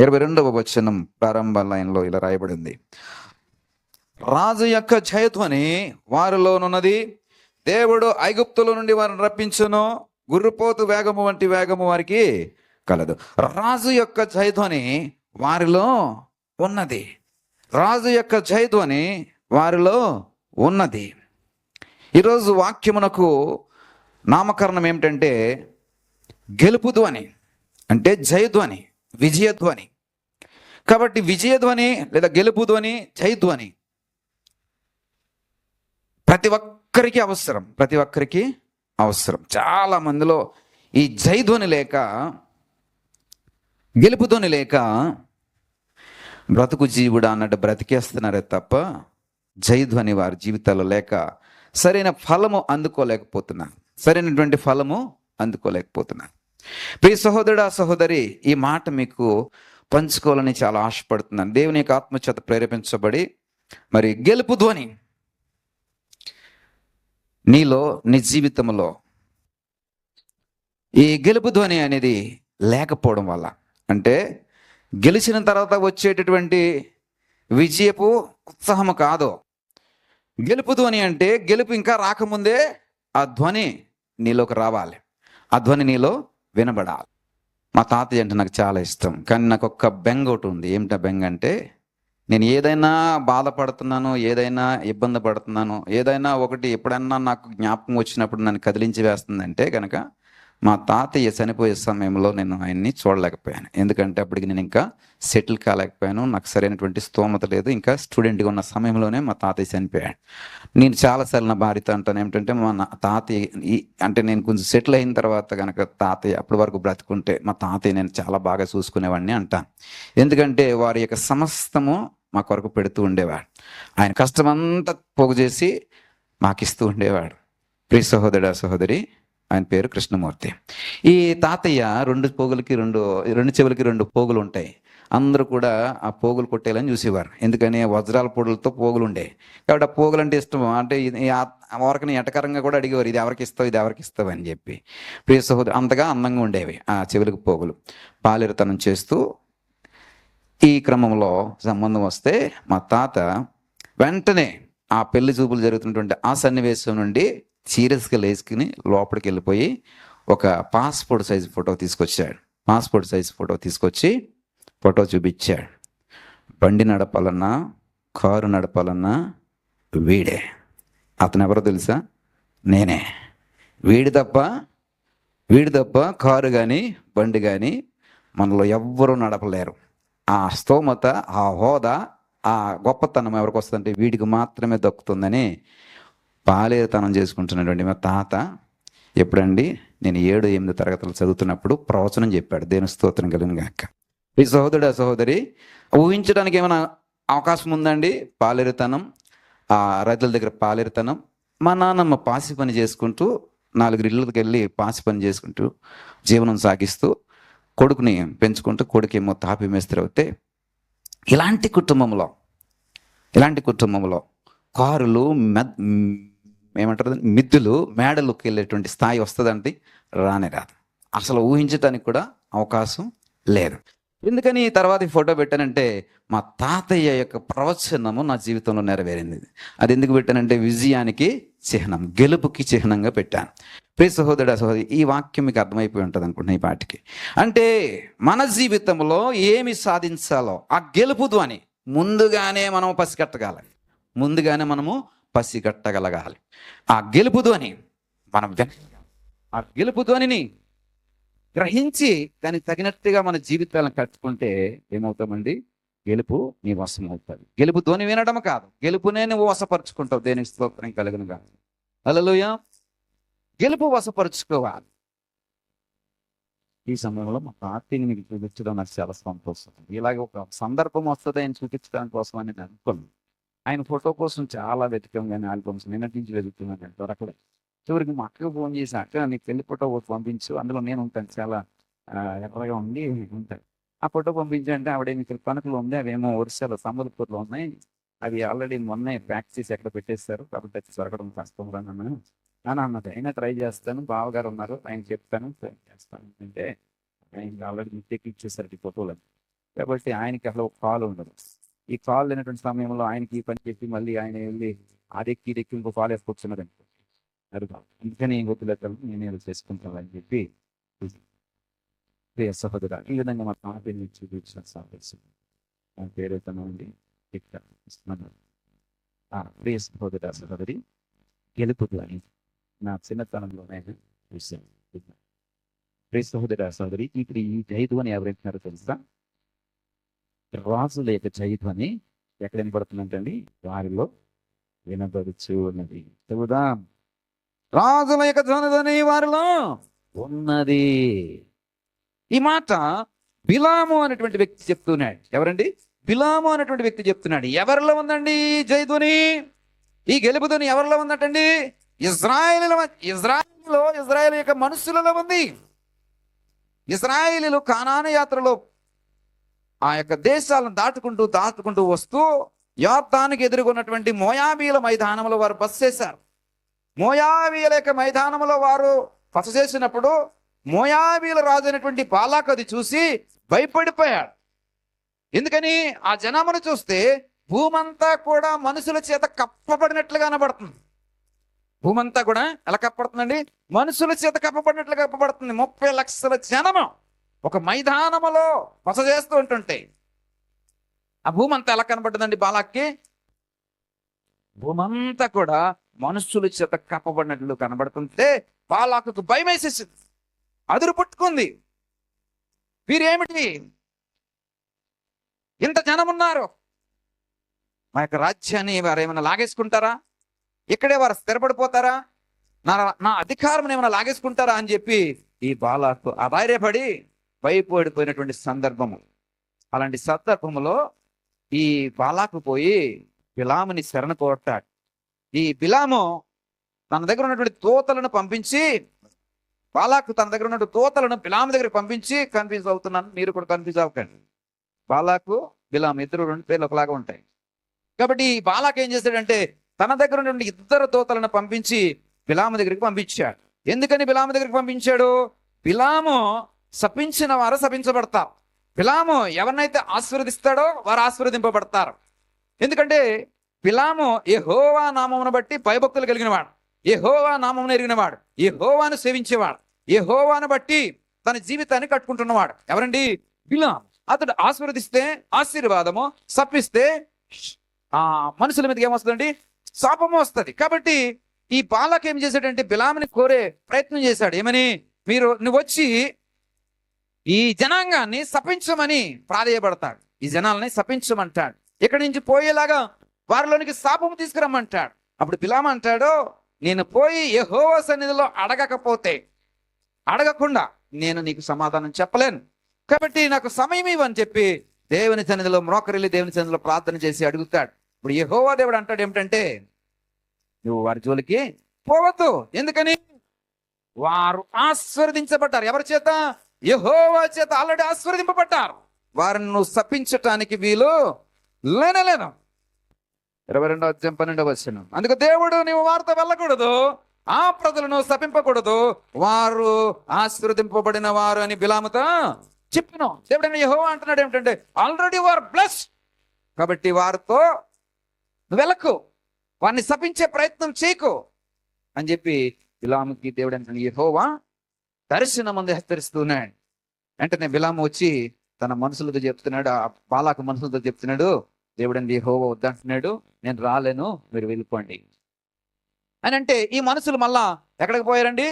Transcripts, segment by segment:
22వ వచనం ప్రారంభ లైన్లో ఇలా రాయబడింది. రాజు యొక్క జయధ్వని వారిలోనున్నది, దేవుడు ఐగుప్తుల నుండి వారిని రప్పించును, గుర్రుపోతు వేగము వంటి వేగము వారికి కలదు. రాజు యొక్క జయధ్వని వారిలో ఉన్నది. రాజు యొక్క జయధ్వని వారిలో ఉన్నది. ఈరోజు వాక్యమునకు నామకరణం ఏమిటంటే గెలుపు ధ్వని, అంటే జయధ్వని, విజయధ్వని. కాబట్టి విజయధ్వని లేదా గెలుపు ధ్వని, జయధ్వని ప్రతి ఒక్కరికి అవసరం, ప్రతి ఒక్కరికి అవసరం. చాలా మందిలో ఈ జయధ్వని లేక, గెలుపు ధ్వని లేక బ్రతుకు జీవుడా అన్నట్టు బ్రతికేస్తున్నారే తప్ప జయధ్వని వారి జీవితాల్లో లేక సరైన ఫలము అందుకోలేకపోతున్నారు, సరైనటువంటి ఫలము అందుకోలేకపోతున్నారు. ప్రియ సహోదరుడా, సహోదరి, ఈ మాట మీకు పంచుకోవాలని చాలా ఆశపడుతున్నాను. దేవుని యొక్క ఆత్మచేత ప్రేరేపించబడి మరి గెలుపు ధ్వని నీలో, నీ జీవితంలో ఈ గెలుపు ధ్వని అనేది లేకపోవడం వల్ల, అంటే గెలిచిన తర్వాత వచ్చేటటువంటి విజయపు ఉత్సాహము కాదు. గెలుపు ధ్వని అంటే గెలుపు ఇంకా రాకముందే ఆ ధ్వని నీలోకి రావాలి, ఆ ధ్వని నీలో వినబడాలి. మా తాతయ్య అంటే నాకు చాలా ఇష్టం, కానీ నాకు ఒక్క బెంగ ఒకటి ఉంది. ఏమిటా బెంగ అంటే, నేను ఏదైనా బాధపడుతున్నాను, ఏదైనా ఇబ్బంది పడుతున్నాను, ఏదైనా ఒకటి ఎప్పుడన్నా నాకు జ్ఞాపకం వచ్చినప్పుడు నన్ను కదిలించి వేస్తుందంటే కనుక మా తాతయ్య చనిపోయే సమయంలో నేను ఆయన్ని చూడలేకపోయాను. ఎందుకంటే అప్పటికి నేను ఇంకా సెటిల్ కాలేకపోయాను, నాకు సరైనటువంటి స్తోమత లేదు. ఇంకా స్టూడెంట్గా ఉన్న సమయంలోనే మా తాతయ్య చనిపోయాడు. నేను చాలాసార్లు నా భార్యతో అంటాను ఏమిటంటే, మా తాతయ్య అంటే నేను కొంచెం సెటిల్ అయిన తర్వాత కనుక తాతయ్య అప్పటి వరకు బ్రతుకుంటే మా తాతయ్య నేను చాలా బాగా చూసుకునేవాడిని అంటాను. ఎందుకంటే వారి యొక్క సమస్తము మా కొరకు పెడుతూ ఉండేవాడు. ఆయన కష్టమంతా పోగు చేసి మాకు ఇస్తూ ఉండేవాడు. ప్రియ సహోదరుడా, సహోదరి, ఆయన పేరు కృష్ణమూర్తి. ఈ తాతయ్య రెండు చెవులకి రెండు పోగులు ఉంటాయి. అందరూ కూడా ఆ పోగులు కొట్టేయాలని చూసేవారు. ఎందుకని వజ్రాల పొడులతో పోగులు ఉండే కాబట్టి ఆ పోగులు అంటే ఇష్టం. అంటే ఎవరికని ఎటకరంగా కూడా అడిగేవారు, ఇది ఎవరికి ఇస్తావు, ఇది ఎవరికి ఇస్తావు అని చెప్పి. ప్రియ సహోదరు, అంతగా అందంగా ఉండేవి ఆ చెవులకు పోగులు. పాలేరుతనం చేస్తూ ఈ క్రమంలో సంబంధం వస్తే మా తాత వెంటనే ఆ పెళ్లి చూపులు జరుగుతున్నటువంటి ఆ సన్నివేశం నుండి సీరియస్గా లేచుకుని లోపలికి వెళ్ళిపోయి ఒక పాస్పోర్ట్ సైజ్ ఫోటో తీసుకొచ్చాడు. పాస్పోర్ట్ సైజ్ ఫోటో తీసుకొచ్చి ఫోటో చూపించాడు. బండి నడపాలన్నా, కారు నడపాలన్నా వీడే. అతను ఎవరో తెలుసా? నేనే. వీడి తప్ప కారు కానీ బండి కానీ మనలో ఎవ్వరూ నడపలేరు. ఆ స్తోమత, ఆ హోదా, ఆ గొప్పతనం ఎవరికి వస్తుందంటే వీడికి మాత్రమే దక్కుతుందని పాలేరుతనం చేసుకుంటున్నటువంటి మా తాత ఎప్పుడండి, నేను 7-8 తరగతులు చదువుతున్నప్పుడు ప్రవచనం చెప్పాడు. దేవుని స్తోత్రం కలుగును గాక. ఈ సహోదరుడా, సహోదరి, ఊహించడానికి ఏమైనా అవకాశం ఉందండి? పాలేరుతనం, ఆ రైతుల దగ్గర పాలేరుతనం. మా నాన్నమ్మ పాసి పని చేసుకుంటూ 4 ఇళ్ళకి వెళ్ళి పాసి పని చేసుకుంటూ జీవనం సాగిస్తూ కొడుకుని పెంచుకుంటూ, కొడుకేమో తాపి మేస్త్రి అవుతే, ఇలాంటి కుటుంబంలో కారులు, ఏమంటారు, మిద్దులు, మేడలకు వెళ్ళేటువంటి స్థాయి వస్తుందంటే రానే రాదు. అసలు ఊహించడానికి కూడా అవకాశం లేదు. ఎందుకని తర్వాత ఫోటో పెట్టానంటే మా తాతయ్య యొక్క ప్రవచనము నా జీవితంలో నెరవేరింది. అది ఎందుకు పెట్టానంటే విజయానికి చిహ్నం, గెలుపుకి చిహ్నంగా పెట్టాను. ప్రియ సహోదరుడా, సహోదరి, ఈ వాక్యం మీకు అర్థమైపోయి ఉంటుంది అనుకుంటున్నా ఈ పాటికి. అంటే మన జీవితంలో ఏమి సాధించాలో ఆ గెలుపు ధ్వని ముందుగానే మనము పసిగట్టగలగాలి. ఆ గెలుపు ధ్వని మనం ఆ గెలుపు ధ్వనిని గ్రహించి దానికి తగినట్టుగా మన జీవితాలను కట్టుకుంటే ఏమవుతామండి? గెలుపు నీ వశం అవుతుంది. గెలుపు ధ్వని వినడం కాదు, గెలుపునే నువ్వు వశపరుచుకుంటావు. దేనికి స్తోత్రం కలుగును గాక. హల్లెలూయా. గెలుపు వశపరుచుకోవాలి. ఈ సమయంలో మా తాతయ్యని మీకు చూపించడం నాకు చాలా సంతోషం. ఇలాగ ఒక సందర్భం వస్తుంది ఆయన చూపించడానికి కోసం అని నేను అనుకున్నాను. ఆయన ఫోటో కోసం చాలా వెతికాం, కానీ ఆల్బమ్స్ నిన్నటి నుంచి వెతుకుతున్నాను, నేను దొరకలేదు. చివరికి మా అక్కకు ఫోన్ చేసి, అక్క నీకు పెళ్లి ఫోటో పంపించు, అందులో నేను ఉంటాను, చాలా ఎర్రగా ఉండి ఉంటాను. ఆ ఫోటో పంపించంటే ఆవిడ ఇక్కడ కనుకలు ఉంది, అవేమో ఒరిస్సాలో సంబల్పూర్లో ఉన్నాయి, అవి ఆల్రెడీ మొన్నే ప్యాక్ చేసి ఎక్కడ పెట్టేస్తారు, కాబట్టి అది దొరకడం కష్టం అన్నాను అని అన్నది. అయినా ట్రై చేస్తాను, బావగారు ఉన్నారు, ఆయన చెప్తాను, ట్రై చేస్తాను అంటే ఆయన ఆల్రెడీ మిస్టేక్ ఇచ్చేసారు ఈ ఫోటోలు. కాబట్టి ఆయనకి అసలు ఒక కాలు ఉండదు. ఈ కాలు లేనటువంటి సమయంలో ఆయనకి ఈ పని చెప్పి మళ్ళీ ఆయన వెళ్ళి అదెక్కి ఇంకో కాలు వేసుకొచ్చున్నది అనుకో, అది కాదు. అందుకని వద్దులెక్కలు నేను చేసుకుంటాను అని చెప్పి ప్రియ సహోదరా, ఈ విధంగా మా తాతని చూపించిన సాహసం నా పేరుతనం అండి ఇక్కడ ఇస్తున్నాను. ప్రియ సహోదర సహోదరి, గెలుపుదు అని నా చిన్నతనంలో నేను చూశాను. ప్రియ సహోదర సహోదరి, ఇప్పుడు ఈ జైధ్వని ఎవరైతున్నారో తెలుసా? రాజుల యొక్క జైధ్వని ఎక్కడ వినపడుతుందంటండి? వారిలో వినపడుచు ఉన్నది. చెబుదాం, రాజుల యొక్క ధ్వని వారిలో ఉన్నది. ఈ మాట బిలాము అనేటువంటి వ్యక్తి చెప్తున్నాడు. ఎవరండి? బిలాము అనేటువంటి వ్యక్తి చెప్తున్నాడు. ఎవరిలో ఉందండి జైధ్వని? ఈ గెలుపుధ్వని ఎవరిలో ఉందంటండి? ఇజ్రాయేల్ యొక్క మనుషులలో ఉంది. ఇజ్రాయేలీలు కానాను యాత్రలో ఆ యొక్క దేశాలను దాటుకుంటూ వస్తూ యోర్దానుకి ఎదుర్కొన్నటువంటి మోయాబీల మైదానంలో వారు బస చేశారు. మోయాబీల యొక్క మైదానంలో వారు బస చేసినప్పుడు మోయాబీల రాజు అయినటువంటి బాలాకు అది చూసి భయపడిపోయాడు. ఎందుకని? ఆ జనమును చూస్తే భూమంతా కూడా మనుషుల చేత కప్పబడినట్లుగా కనబడుతుంది. భూమంతా కూడా ఎలా కప్పబడుతుందండి? మనుషుల చేత కప్పబడినట్లుగా కప్పబడుతుంది. 30 లక్షల జనము ఒక మైదానములో బస చేస్తూ ఉంటుంటే ఆ భూమంతా ఎలా కనబడుతుందండి బాలాక్కి? భూమంతా కూడా మనుషుల చేత కప్పబడినట్లు కనబడుతుంటే బాలాకుకు భయం వేసేసింది, అదురు పుట్టుకుంది. వీరేమిటి, ఇంత జనం ఉన్నారు, మా యొక్క రాజ్యాన్ని వారు ఏమైనా లాగేసుకుంటారా? ఇక్కడే వారు స్థిరపడిపోతారా? నా అధికారం ఏమైనా లాగేసుకుంటారా అని చెప్పి ఈ బాలాకు అధైర్యపడి భయపడిపోయినటువంటి సందర్భము. అలాంటి సందర్భంలో ఈ బాలాకు పోయి బిలాముని శరణ కోరతాడు. ఈ బిలాము తన దగ్గర ఉన్నటువంటి తోతలను పంపించి, బాలాకు తన దగ్గర ఉన్నటువంటి తోతలను బిలాము దగ్గర పంపించి, కన్ఫ్యూజ్ అవుతున్నాను, మీరు కూడా కన్ఫ్యూజ్ అవ్వకండి. బాలాకు బిలాము ఇద్దరు 2 పేర్లు ఒకలాగా ఉంటాయి. కాబట్టి ఈ బాలాకు ఏం చేశాడంటే తన దగ్గర ఉన్నటువంటి 2 తోతలను పంపించి బిలాము దగ్గరికి పంపించాడు. ఎందుకని బిలాము దగ్గరికి పంపించాడు? బిలాము శపించిన వారు శపించబడతారు. బిలాము ఎవరినైతే ఆశీర్వదిస్తాడో వారు ఆశీర్వదింపబడతారు. ఎందుకంటే బిలాము యెహోవా నామమును బట్టి భయభక్తులు కలిగినవాడు, యెహోవా నామమును ఎరిగినవాడు, యెహోవాను సేవించేవాడు, యెహోవాను బట్టి తన జీవితాన్ని కట్టుకుంటున్నవాడు. ఎవరండి? బిలాము. అతడు ఆశీర్వదిస్తే ఆశీర్వాదము, శపిస్తే ఆ మనుషుల మీదకి ఏమొస్తుందండి? శాపము వస్తుంది. కాబట్టి ఈ బాలాకు ఏం చేశాడంటే బిలాముని కోరే ప్రయత్నం చేశాడు. ఏమని? నువ్వు వచ్చి ఈ జనాంగాన్ని శపించమని ప్రాధేయపడతాడు. ఈ జనాలని శపించమంటాడు, ఇక్కడి నుంచి పోయేలాగా వారిలోనికి శాపము తీసుకురమ్మంటాడు. అప్పుడు బిలాము అంటాడు, నేను పోయి యెహోవా సన్నిధిలో అడగకుండా నేను నీకు సమాధానం చెప్పలేను, కాబట్టి నాకు సమయం ఇవ్వని చెప్పి దేవుని సన్నిధిలో మ్రోకరిల్లి దేవుని సన్నిధిలో ప్రార్థన చేసి అడుగుతాడు. ఇప్పుడు యెహోవా దేవుడు అంటాడు ఏమిటంటే, నువ్వు వారి జోలికి పోవద్దు. ఎందుకని? వారు ఆశీర్వదించబడ్డారు. ఎవరి చేత? యెహోవా చేత ఆల్రెడీ ఆశీర్వదింపబడ్డారు. వారిని నువ్వు శపించటానికి వీలు లేనలేను. 22వ అధ్యాయం 12వ వచనం. అందుకు దేవుడు, నీవు వారితో వెళ్ళకూడదు, ఆ ప్రజలను శపింపకూడదు, వారు ఆశీర్వదింపబడిన వారు అని బిలాముతో చెప్పిన. దేవుడైన యెహోవా అంటున్నాడు ఏమిటంటే, ఆల్రెడీ వారు బ్లెస్డ్, కాబట్టి వారితో వెళ్ళకు, వారిని శపించే ప్రయత్నం చేయకు అని చెప్పి బిలాముకి దేవుడు అంటే యెహోవా దర్శనం ముందు హెచ్చరిస్తున్నాడు. వెంటనే బిలాము వచ్చి తన మనుషులతో చెప్తున్నాడు, ఆ బాలాకు మనుషులతో చెప్తున్నాడు, దేవుడండి యెహోవా వద్దంటున్నాడు, నేను రాలేను, మీరు వెళ్ళిపోండి అని. అంటే ఈ మనుషులు మళ్ళా ఎక్కడికి పోయారండి?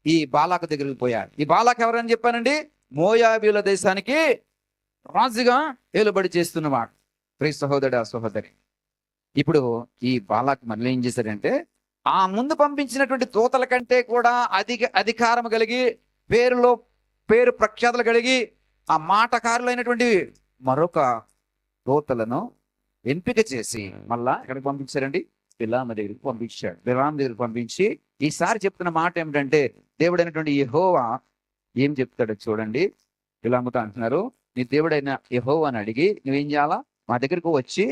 ఈ బాలాకు దగ్గరికి పోయారు. ఈ బాలాకు ఎవరని చెప్పానండి? మోయాబీల దేశానికి రాజుగా ఏలుబడి చేస్తున్నవాడు. ప్రియ సహోదరుడు, సహోదరి, ఇప్పుడు ఈ బాలాకు మళ్ళీ ఏం చేశాడంటే ఆ ముందు పంపించినటువంటి తోతల కంటే కూడా అధికారం కలిగి పేరు ప్రఖ్యాతులు కలిగి ఆ మాటకారులైనటువంటి మరొక తోతలను ఎంపిక చేసి మళ్ళా ఎక్కడికి పంపించారండి? బిలాము దగ్గరికి పంపించాడు. బిలాము దగ్గరికి పంపించి ఈసారి చెప్తున్న మాట ఏమిటంటే, దేవుడైనటువంటి యెహోవా ఏం చెప్తాడో చూడండి. బిలాముతో అంటున్నారు, నీ దేవుడైన యెహోవాని అడిగి నువ్వేం చేయాలా? మా దగ్గరకు వచ్చి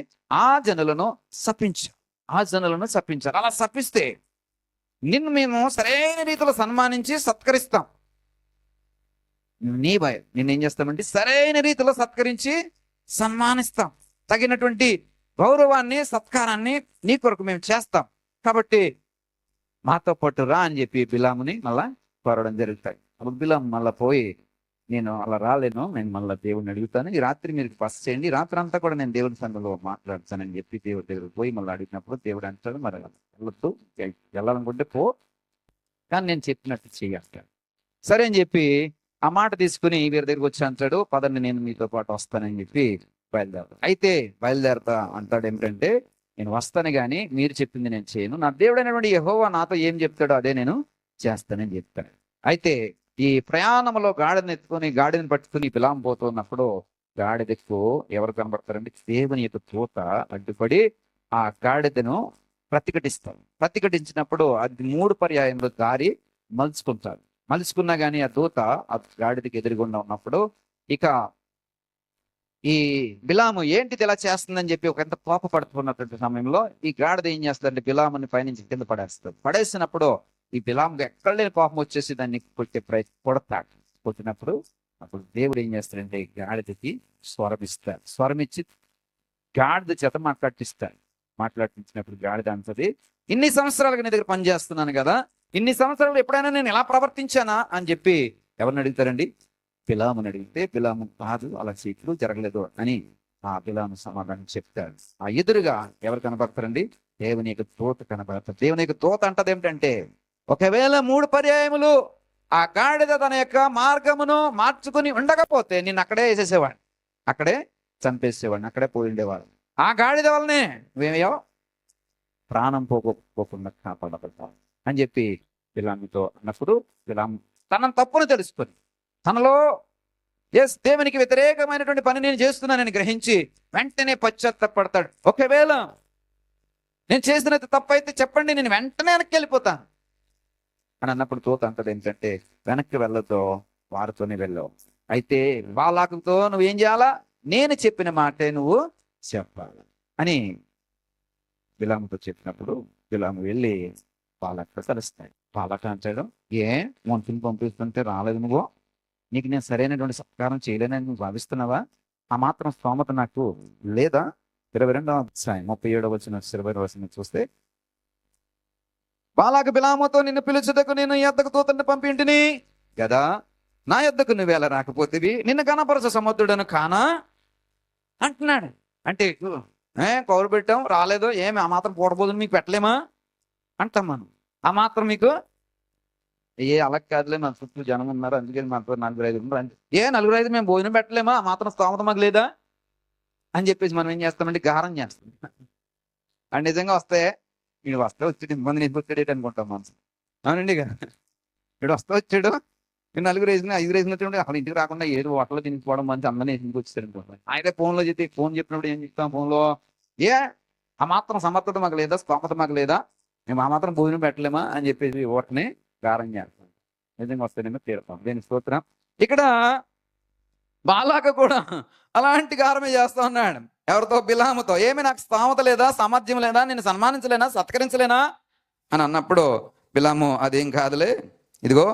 ఆ జనులను శపించాలి. అలా శపిస్తే నిన్ను మేము సరైన రీతిలో సన్మానించి సత్కరిస్తాం. నీ భయం నిన్నేం చేస్తామంటే సరైన రీతిలో సత్కరించి సన్మానిస్తాం. తగినటువంటి గౌరవాన్ని సత్కారాన్ని నీ కొరకు మేము చేస్తాం. కాబట్టి మాతో పాటు రా అని చెప్పి బిలాముని మళ్ళా కోరడం జరుగుతాయి. అప్పుడు బిలాము మళ్ళీ పోయి, నేను అలా రాలేను, నేను మళ్ళీ దేవుడిని అడుగుతాను, ఈ రాత్రి మీరు బస చేయండి, రాత్రి అంతా కూడా నేను దేవుడి సంఘంలో మాట్లాడతానని చెప్పి దేవుడి దగ్గర పోయి మళ్ళీ అడిగినప్పుడు దేవుడు అంటాడు, మరి వెళ్ళొద్దు, వెళ్ళాలనుకుంటే పో, కానీ నేను చెప్పినట్టు చెయ్యాలి. సరే అని చెప్పి ఆ మాట తీసుకుని వీరి దగ్గరికి వచ్చి అంటాడు, పదండి నేను మీతో పాటు వస్తానని చెప్పి బయలుదేరతాడు. అయితే బయలుదేరతా అంటాడు ఏమిటంటే, నేను వస్తాను కానీ మీరు చెప్పింది నేను చేయను, నా దేవుడైనటువంటి యెహోవా నాతో ఏం చెప్తాడో అదే నేను చేస్తానని చెప్తాను. అయితే ఈ ప్రయాణంలో గాడిదని పట్టుకుని బిలాము పోతున్నప్పుడు గాడిదకు ఎవరు కనబడతారంటే దేవుని యొక్క దూత అడ్డుపడి ఆ గాడిదను ప్రతిఘటించినప్పుడు అది 3 పర్యాయంలో దారి మలుచుకున్నా కానీ ఆ దూత ఆ గాడిదకి ఎదురుగుండా ఉన్నప్పుడు ఇక ఈ బిలాము ఏంటిది ఇలా చేస్తుందని చెప్పి ఒక ఎంత కోపపడుతున్నటువంటి సమయంలో ఈ గాడిద ఏం చేస్తుందంటే బిలాముని పైనుంచి కింద పడేసినప్పుడు ఈ బిలాముకి ఎక్కడ లేని కోపం వచ్చేసి దాన్ని కొట్టినప్పుడు అప్పుడు దేవుడు ఏం చేస్తాడంటే గాడిదకి స్వరమిచ్చి గాడిద చేత మాట్లాడించినప్పుడు గాడిద అంటది, ఇన్ని సంవత్సరాలుగా నీ దగ్గర పనిచేస్తున్నాను కదా, ఇన్ని సంవత్సరాలు ఎప్పుడైనా నేను ఎలా ప్రవర్తించానా అని చెప్పి ఎవరిని అడుగుతారండి? బిలాముని అడిగితే బిలాము కాదు, అలా చీకులు జరగలేదు అని ఆ బిలాము సమాధానం చెప్తాడు. ఆ ఎదురుగా ఎవరు కనబడతారండి? దేవుని యొక్క దూత కనబడతారు. దేవుని యొక్క దూత అంటది ఏమిటంటే, ఒకవేళ 3 పర్యాయములు ఆ గాడిద తన యొక్క మార్గమును మార్చుకుని ఉండకపోతే నిన్ను అక్కడే వేసేసేవాడు, అక్కడే చంపేసేవాడిని, అక్కడే పోయి ఉండేవాడు. ఆ గాడిద వల్లనే నువ్వేమయ్యో ప్రాణం పోకుండా కాపాడబడతావు అని చెప్పి బిలాముతో అన్నప్పుడు బిలాము తన తప్పును తెలుసుకొని తనలో దేవునికి వ్యతిరేకమైనటువంటి పని నేను చేస్తున్నానని గ్రహించి వెంటనే పశ్చాత్తాపడతాడు. ఒకవేళ నేను చేసినది తప్పైతే చెప్పండి, నేను వెంటనే వెనక్కి వెళ్ళిపోతాను అని అన్నప్పుడు దూత అంటది ఏంటంటే, వెనక్కి వెళ్ళొద్దు, వారితోనే వెళ్ళవు. అయితే బాలాకుతో నువ్వేం చేయాలా? నేను చెప్పిన మాటే నువ్వు చెప్పాలి అని బిలాముతో చెప్పినప్పుడు బిలాము వెళ్ళి బాలాకుతో కలుస్తాడు. బాలాక అంటాడు, మనుషుని పంపిస్తుంటే రాలేదు నువ్వు, నీకు నేను సరైనటువంటి సత్కారం చేయలేనని నువ్వు భావిస్తున్నావా? ఆ మాత్రం స్తోమత నాకు లేదా? 22వ అధ్యాయం 37వ వచనం 20వ వచనం చూస్తే, బాలాకు బిలాముతో నిన్ను పిలుచుటకు నేను యొద్దకు దూతని పంపింటిని కదా, నా యొద్దకు నువ్వేలా రాకపోతేవి, నిన్ను గణపరచ సముద్రుడను కానా అంటున్నాడు. అంటే కౌరు పెట్టాం రాలేదు, ఏమి ఆ మాత్రం పూటబోదుని మీకు పెట్టలేమా అంటాం మనం. ఆ మాత్రం మీకు అలా కాదులే, మన చుట్టూ జనం ఉన్నారు అందుకని మనతో 4-5 ఉన్నారు, 4-5 మేము భోజనం పెట్టలేమా, ఆ మాత్రం స్తోమత మాకు లేదా అని చెప్పేసి మనం ఏం చేస్తామంటే గారం చేస్తాం. అండ్ నిజంగా వస్తే వీడు వచ్చాడు ఇంతమంది వచ్చాడు అనుకుంటాం మనసు. అవునండి, వీడు వచ్చాడు, వీడు 4 వేసిన 5 వేసినట్టు అసలు ఇంటికి రాకుండా ఏదో హోటల్లో తినిపోవడం మంచి అందరినీ ఇంటికి వచ్చాడు అనుకుంటాం. అయితే ఫోన్లో చెప్తే ఫోన్ చెప్పినప్పుడు ఏం చెప్తాం ఫోన్లో, ఆ మాత్రం సమర్థత మాకు లేదా, స్తోమత మాకు లేదా, మేము ఆ మాత్రం భోజనం పెట్టలేమా అని చెప్పేసి ఓటని గారం చేస్తాం. నిజంగా వస్తేనేమో తీరుతాం. దేని స్తోత్రం. ఇక్కడ బాలాక కూడా అలాంటి గారమే చేస్తా ఉన్నాడు. ఎవరితో? బిలాముతో. ఏమి నాకు స్తోమత లేదా, సామర్థ్యం లేదా, నేను సన్మానించలేనా, సత్కరించలేనా అని అన్నప్పుడు బిలాము అదేం కాదులే, ఇదిగో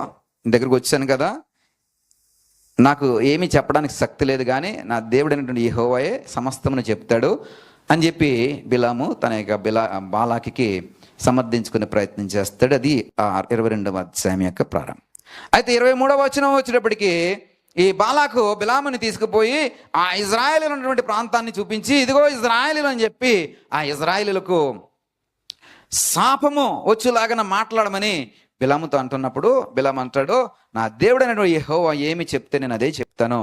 దగ్గరకు వచ్చాను కదా, నాకు ఏమీ చెప్పడానికి శక్తి లేదు కానీ నా దేవుడైనటువంటి యెహోవాయే సమస్తమును చెప్తాడు అని చెప్పి బిలాము తన యొక్క బాలాకి సమర్థించుకునే ప్రయత్నం చేస్తాడు. అది 22వ అధ్యాయం యొక్క ప్రారంభం. అయితే 23వ వచనం వచ్చేటప్పటికి ఈ బాలాకు బిలాముని తీసుకుపోయి ఆ ఇజ్రాయేలీలో ఉన్నటువంటి ప్రాంతాన్ని చూపించి, ఇదిగో ఇజ్రాయేలీలు అని చెప్పి ఆ ఇజ్రాయేలీలకు శాపము వచ్చేలాగా మాట్లాడమని బిలాముతో అంటున్నప్పుడు బిలాము అంటాడు, నా దేవుడైనటువంటి యెహోవా ఏమి చెప్తే నేను అదే చెప్తాను,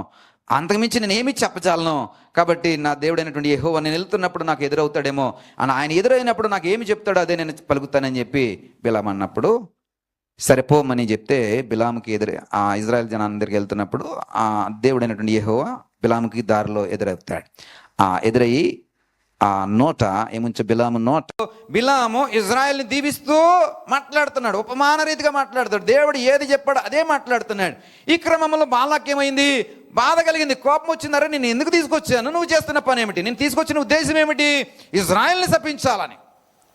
అంతకుమించి నేను ఏమి చెప్పచాలను. కాబట్టి నా దేవుడైనటువంటి యెహోవా నేను వెళ్తున్నప్పుడు నాకు ఎదురవుతాడేమో అని, ఆయన ఎదురైనప్పుడు నాకు ఏమి చెప్తాడో అదే నేను పలుకుతానని చెప్పి బిలాము అన్నప్పుడు సరిపోమని చెప్తే బిలాముకి ఆ ఇజ్రాయెల్ జనాందరికి వెళ్తున్నప్పుడు ఆ దేవుడైనటువంటి యెహోవా బిలాముకి దారిలో ఎదురవుతాడు. ఎదురయ్యి ఆ నోట ఏముంచో బిలాము ఇజ్రాయెల్ని దీవిస్తూ మాట్లాడుతున్నాడు, ఉపమాన రీతిగా మాట్లాడుతాడు. దేవుడు ఏది చెప్పాడు అదే మాట్లాడుతున్నాడు. ఈ క్రమంలో బాలాకి ఏమైంది? బాధ కలిగింది, కోపం వచ్చిందరే, నేను ఎందుకు తీసుకొచ్చాను, నువ్వు చేస్తున్న పని ఏమిటి, నేను తీసుకొచ్చిన ఉద్దేశం ఏమిటి, ఇజ్రాయెల్ని శపించాలని,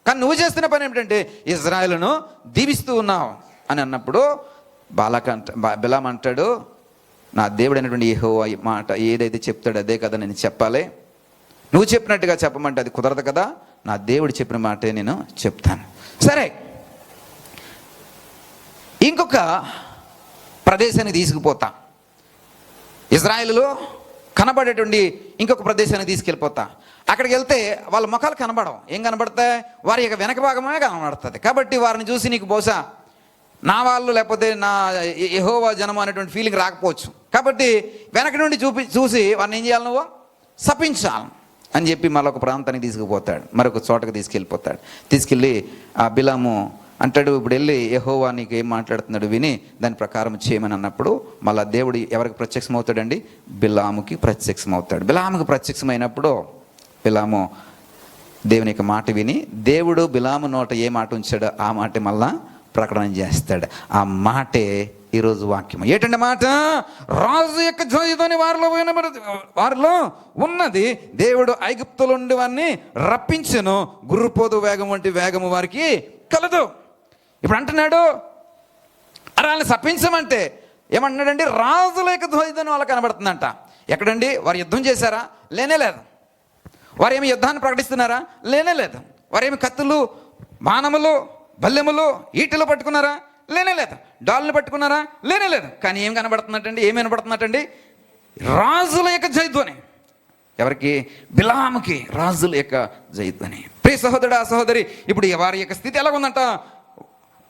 కానీ నువ్వు చేస్తున్న పని ఏమిటంటే ఇజ్రాయెల్ను దీవిస్తూ ఉన్నావు అని అన్నప్పుడు బిలాము అంటాడు, నా దేవుడైనటువంటి యెహోవా ఈ మాట ఏదైతే చెప్తాడో అదే కదా నేను చెప్పాలి. నువ్వు చెప్పినట్టుగా చెప్పమంటే అది కుదరదు కదా, నా దేవుడు చెప్పిన మాటే నేను చెప్తాను. సరే, ఇంకొక ప్రదేశానికి తీసుకుపోతా, ఇజ్రాయేలులో కనబడేటువంటి ఇంకొక ప్రదేశానికి తీసుకెళ్ళిపోతా. అక్కడికి వెళ్తే వాళ్ళ ముఖాలు కనబడవు. ఏం కనబడతాయి? వారి యొక్క వెనక భాగమే కనబడుతుంది. కాబట్టి వారిని చూసి నీకు బహుశా నా వాళ్ళు లేకపోతే నా యెహోవా జనం అనేటువంటి ఫీలింగ్ రాకపోవచ్చు. కాబట్టి వెనక నుండి చూసి వారిని ఏం చేయాలి? నువ్వు శపించాలి అని చెప్పి మరొక ప్రాంతానికి తీసుకుపోతాడు, మరొక చోటకి తీసుకెళ్ళిపోతాడు. తీసుకెళ్ళి ఆ బిలాము అంటాడు, ఇప్పుడు వెళ్ళి యెహోవా నీకు ఏం మాట్లాడుతున్నాడు విని దాని ప్రకారం చేయమని అన్నప్పుడు మళ్ళీ దేవుడు ఎవరికి ప్రత్యక్షమవుతాడండి? బిలాముకి ప్రత్యక్షమవుతాడు. బిలాముకి ప్రత్యక్షమైనప్పుడు బిలాము దేవుని యొక్క మాట విని దేవుడు బిలాము నోట ఏ మాట ఉంచాడో ఆ మాట మళ్ళా ప్రకటన చేస్తాడు. ఆ మాటే ఈరోజు వాక్యం. ఏంటంటే మాట? రాజు యొక్క జయధ్వని వారిలో ఉన్నది. దేవుడు ఐగుప్తులో నుండి వారిని రప్పించెను, గుర్రపోతు వేగం వంటి వేగము వారికి కలదు. ఇప్పుడు అంటున్నాడు వాళ్ళని శపించమంటే ఏమంటున్నాడండి? రాజుల యొక్క ధ్వని వాళ్ళకి కనబడుతుందంట. ఎక్కడండి? వారు యుద్ధం చేశారా? లేనే లేదు. వారు ఏమి యుద్ధాన్ని ప్రకటిస్తున్నారా? లేనే లేదు. వారేమి కత్తులు, బాణములు, బల్లెములు, ఈటలు పట్టుకున్నారా? లేనే లేదు. డాల్ని పట్టుకున్నారా? లేనే లేదు. కానీ ఏం కనబడుతున్నట్టండి? ఏమి కనబడుతున్నట్టండి? రాజుల యొక్క జయధ్వని. ఎవరికి? బిలాముకి రాజుల యొక్క జయధ్వని. ప్రియ సహోదరుడా, సహోదరి, ఇప్పుడు వారి యొక్క స్థితి ఎలా ఉందంట?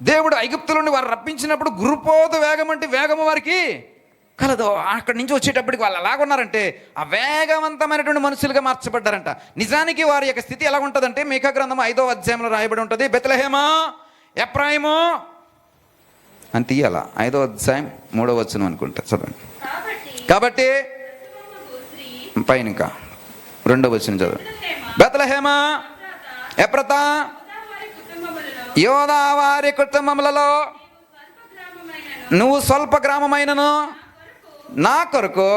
దేవుడు ఐగుప్తుల నుండి వారు రప్పించినప్పుడు గురుపోతు వేగం అంటే వేగము వారికి కలదు. అక్కడి నుంచి వచ్చేటప్పటికి వాళ్ళు ఎలాగున్నారంటే ఆ వేగవంతమైనటువంటి మనుషులుగా మార్చబడ్డారంట. నిజానికి వారి యొక్క స్థితి ఎలా ఉంటుందంటే మీకా గ్రంథం 5వ అధ్యాయంలో రాయబడి ఉంటుంది. బెత్లెహేమా ఎఫ్రాయిము అని తీయాల. 5వ అధ్యాయం 3వ వచనం అనుకుంటా, చదవండి. కాబట్టి పైన ఇంకా 2వ వచనం చదవండి. బెత్లెహేమా ఎఫ్రాతా యోదా వారి కుటుంబములలో నువ్వు స్వల్ప గ్రామమైనను నా కొరకు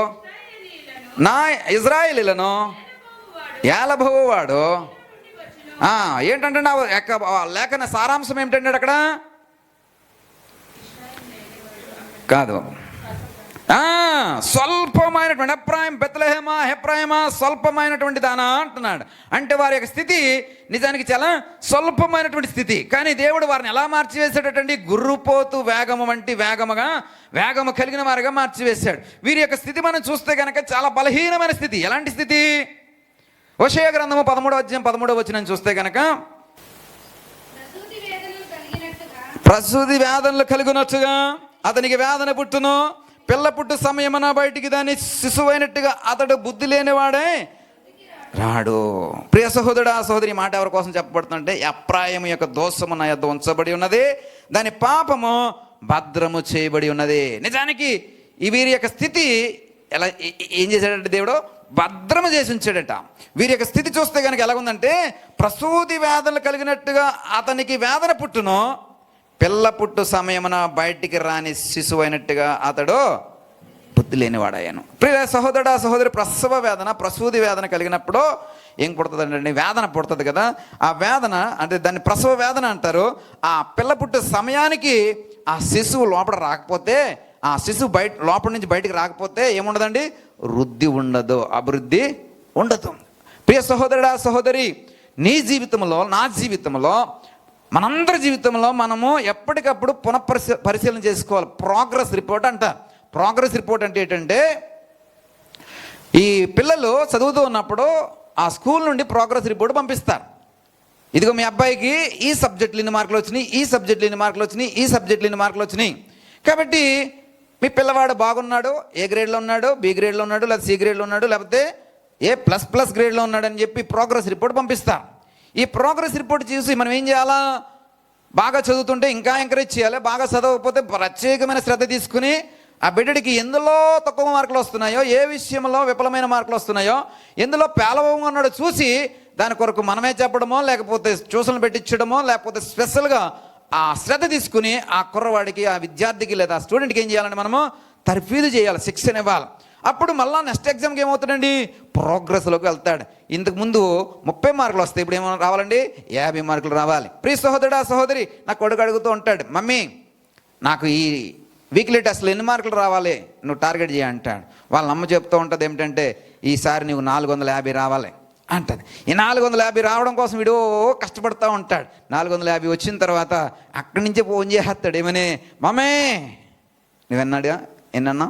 నా ఇజ్రాయేలీలను ఏలబోవాడు. ఏంటంటే నా లేఖన సారాంశం ఏమిటంటే అక్కడ కాదు, స్వల్పమైనటువంటి ఎఫ్రాయిం బెత్లెహేమా హెఫ్రాయిమా స్వల్పమైనటువంటి దానా అంటున్నాడు. అంటే వారి యొక్క స్థితి నిజానికి చాలా స్వల్పమైనటువంటి స్థితి. కానీ దేవుడు వారిని ఎలా మార్చివేశాడటండి? గుర్రుపోతు వేగము వంటి వేగము కలిగిన వారిగా మార్చివేశాడు. వీరి యొక్క స్థితి మనం చూస్తే కనుక చాలా బలహీనమైన స్థితి. ఎలాంటి స్థితి? హోషేయ గ్రంథము 13వ అధ్యాయం 13వ వచనం చూస్తే కనుక ప్రసూతి వేదనలు కలిగినట్టుగా అతనికి వేదన పుట్టును, పిల్ల పుట్టు సమయమున బయటికి దాన్ని శిశువైనట్టుగా అతడు బుద్ధి లేనివాడే రాడు. ప్రియ సహోదరుడా, సహోదరి, మాట ఎవరి కోసం చెప్పబడుతుందంటే ఎఫ్రాయిము యొక్క దోషము నా యొద్ద ఉంచబడి ఉన్నది, దాని పాపము భద్రము చేయబడి ఉన్నది. నిజానికి ఈ వీరి యొక్క స్థితి ఎలా ఏం చేశాడంటే దేవుడు భద్రము చేసి ఉంచాడట. వీరి యొక్క స్థితి చూస్తే కనుక ఎలాగుందంటే ప్రసూతి వేదనలు కలిగినట్టుగా అతనికి వేదన పుట్టును, పిల్ల పుట్టు సమయమున బయటికి రాని శిశువు అయినట్టుగా అతడు బుద్ధి లేనివాడాయను. ప్రియ సహోదరుడా, సహోదరి, ప్రసూతి వేదన కలిగినప్పుడు ఏం పుడుతుంది అంటే వేదన పుడుతుంది కదా. ఆ వేదన అంటే దాన్ని ప్రసవ వేదన అంటారు. ఆ పిల్ల పుట్టు సమయానికి ఆ శిశువు లోపల రాకపోతే, ఆ శిశువు లోపల నుంచి బయటికి రాకపోతే ఏముండదండి? వృద్ధి ఉండదు, అభివృద్ధి ఉండదు. ప్రియ సహోదరుడా, సహోదరి, నీ జీవితంలో, నా జీవితంలో, మనందరి జీవితంలో మనము ఎప్పటికప్పుడు పరిశీలన చేసుకోవాలి. ప్రోగ్రెస్ రిపోర్ట్ అంటారు. ప్రోగ్రెస్ రిపోర్ట్ అంటే ఏంటంటే ఈ పిల్లలు చదువుతూ ఉన్నప్పుడు ఆ స్కూల్ నుండి ప్రోగ్రెస్ రిపోర్ట్ పంపిస్తారు. ఇదిగో మీ అబ్బాయికి ఈ సబ్జెక్టులు ఇన్ని మార్కులు వచ్చినాయి, ఈ సబ్జెక్టులు ఇన్ని మార్కులు వచ్చినాయి, ఈ సబ్జెక్టులు ఇన్ని మార్కులు వచ్చినాయి. కాబట్టి మీ పిల్లవాడు బాగున్నాడు, ఏ గ్రేడ్లో ఉన్నాడు, బి గ్రేడ్లో ఉన్నాడు, లేదా సి గ్రేడ్లో ఉన్నాడు, లేకపోతే ఏ++ గ్రేడ్లో ఉన్నాడు అని చెప్పి ప్రోగ్రెస్ రిపోర్ట్ పంపిస్తారు. ఈ ప్రోగ్రెస్ రిపోర్ట్ చూసి మనం ఏం చేయాలా? బాగా చదువుతుంటే ఇంకా ఎంకరేజ్ చేయాలి, బాగా చదవకపోతే ప్రత్యేకమైన శ్రద్ధ తీసుకుని ఆ బిడ్డడికి ఎందులో తక్కువ మార్కులు వస్తున్నాయో, ఏ విషయంలో విఫలమైన మార్కులు వస్తున్నాయో, ఎందులో పేలవంగా ఉన్నాడో చూసి దాని కొరకు మనమే చెప్పడమో, లేకపోతే ట్యూషన్లు పెట్టించడమో, లేకపోతే స్పెషల్గా ఆ శ్రద్ధ తీసుకుని ఆ కుర్రవాడికి, ఆ విద్యార్థికి లేదా ఆ స్టూడెంట్కి ఏం చేయాలంటే మనము తర్ఫీదు చేయాలి, శిక్షణ ఇవ్వాలి. అప్పుడు మళ్ళీ నెక్స్ట్ ఎగ్జామ్కి ఏమవుతాడండి? ప్రోగ్రెస్లోకి వెళ్తాడు. ఇంతకుముందు 30 మార్కులు వస్తాయి, ఇప్పుడు ఏమో రావాలండి? 50 మార్కులు రావాలి. ప్రియ సహోదరుడా, సహోదరి, నా కొడుకు అడుగుతూ ఉంటాడు, మమ్మీ నాకు ఈ వీక్లీ టెస్ట్లో ఎన్ని మార్కులు రావాలి నువ్వు టార్గెట్ చేయ అంటాడు. వాళ్ళ అమ్మ చెప్తూ ఉంటుంది ఏమిటంటే, ఈసారి నువ్వు 450 రావాలి అంటది. ఈ 450 రావడం కోసం వీడు కష్టపడుతూ ఉంటాడు. 450 వచ్చిన తర్వాత అక్కడి నుంచే ఫోన్ చేస్తాడు, ఏమని, మమ్మే నువ్వెన్నాడుగా ఎన్నన్నా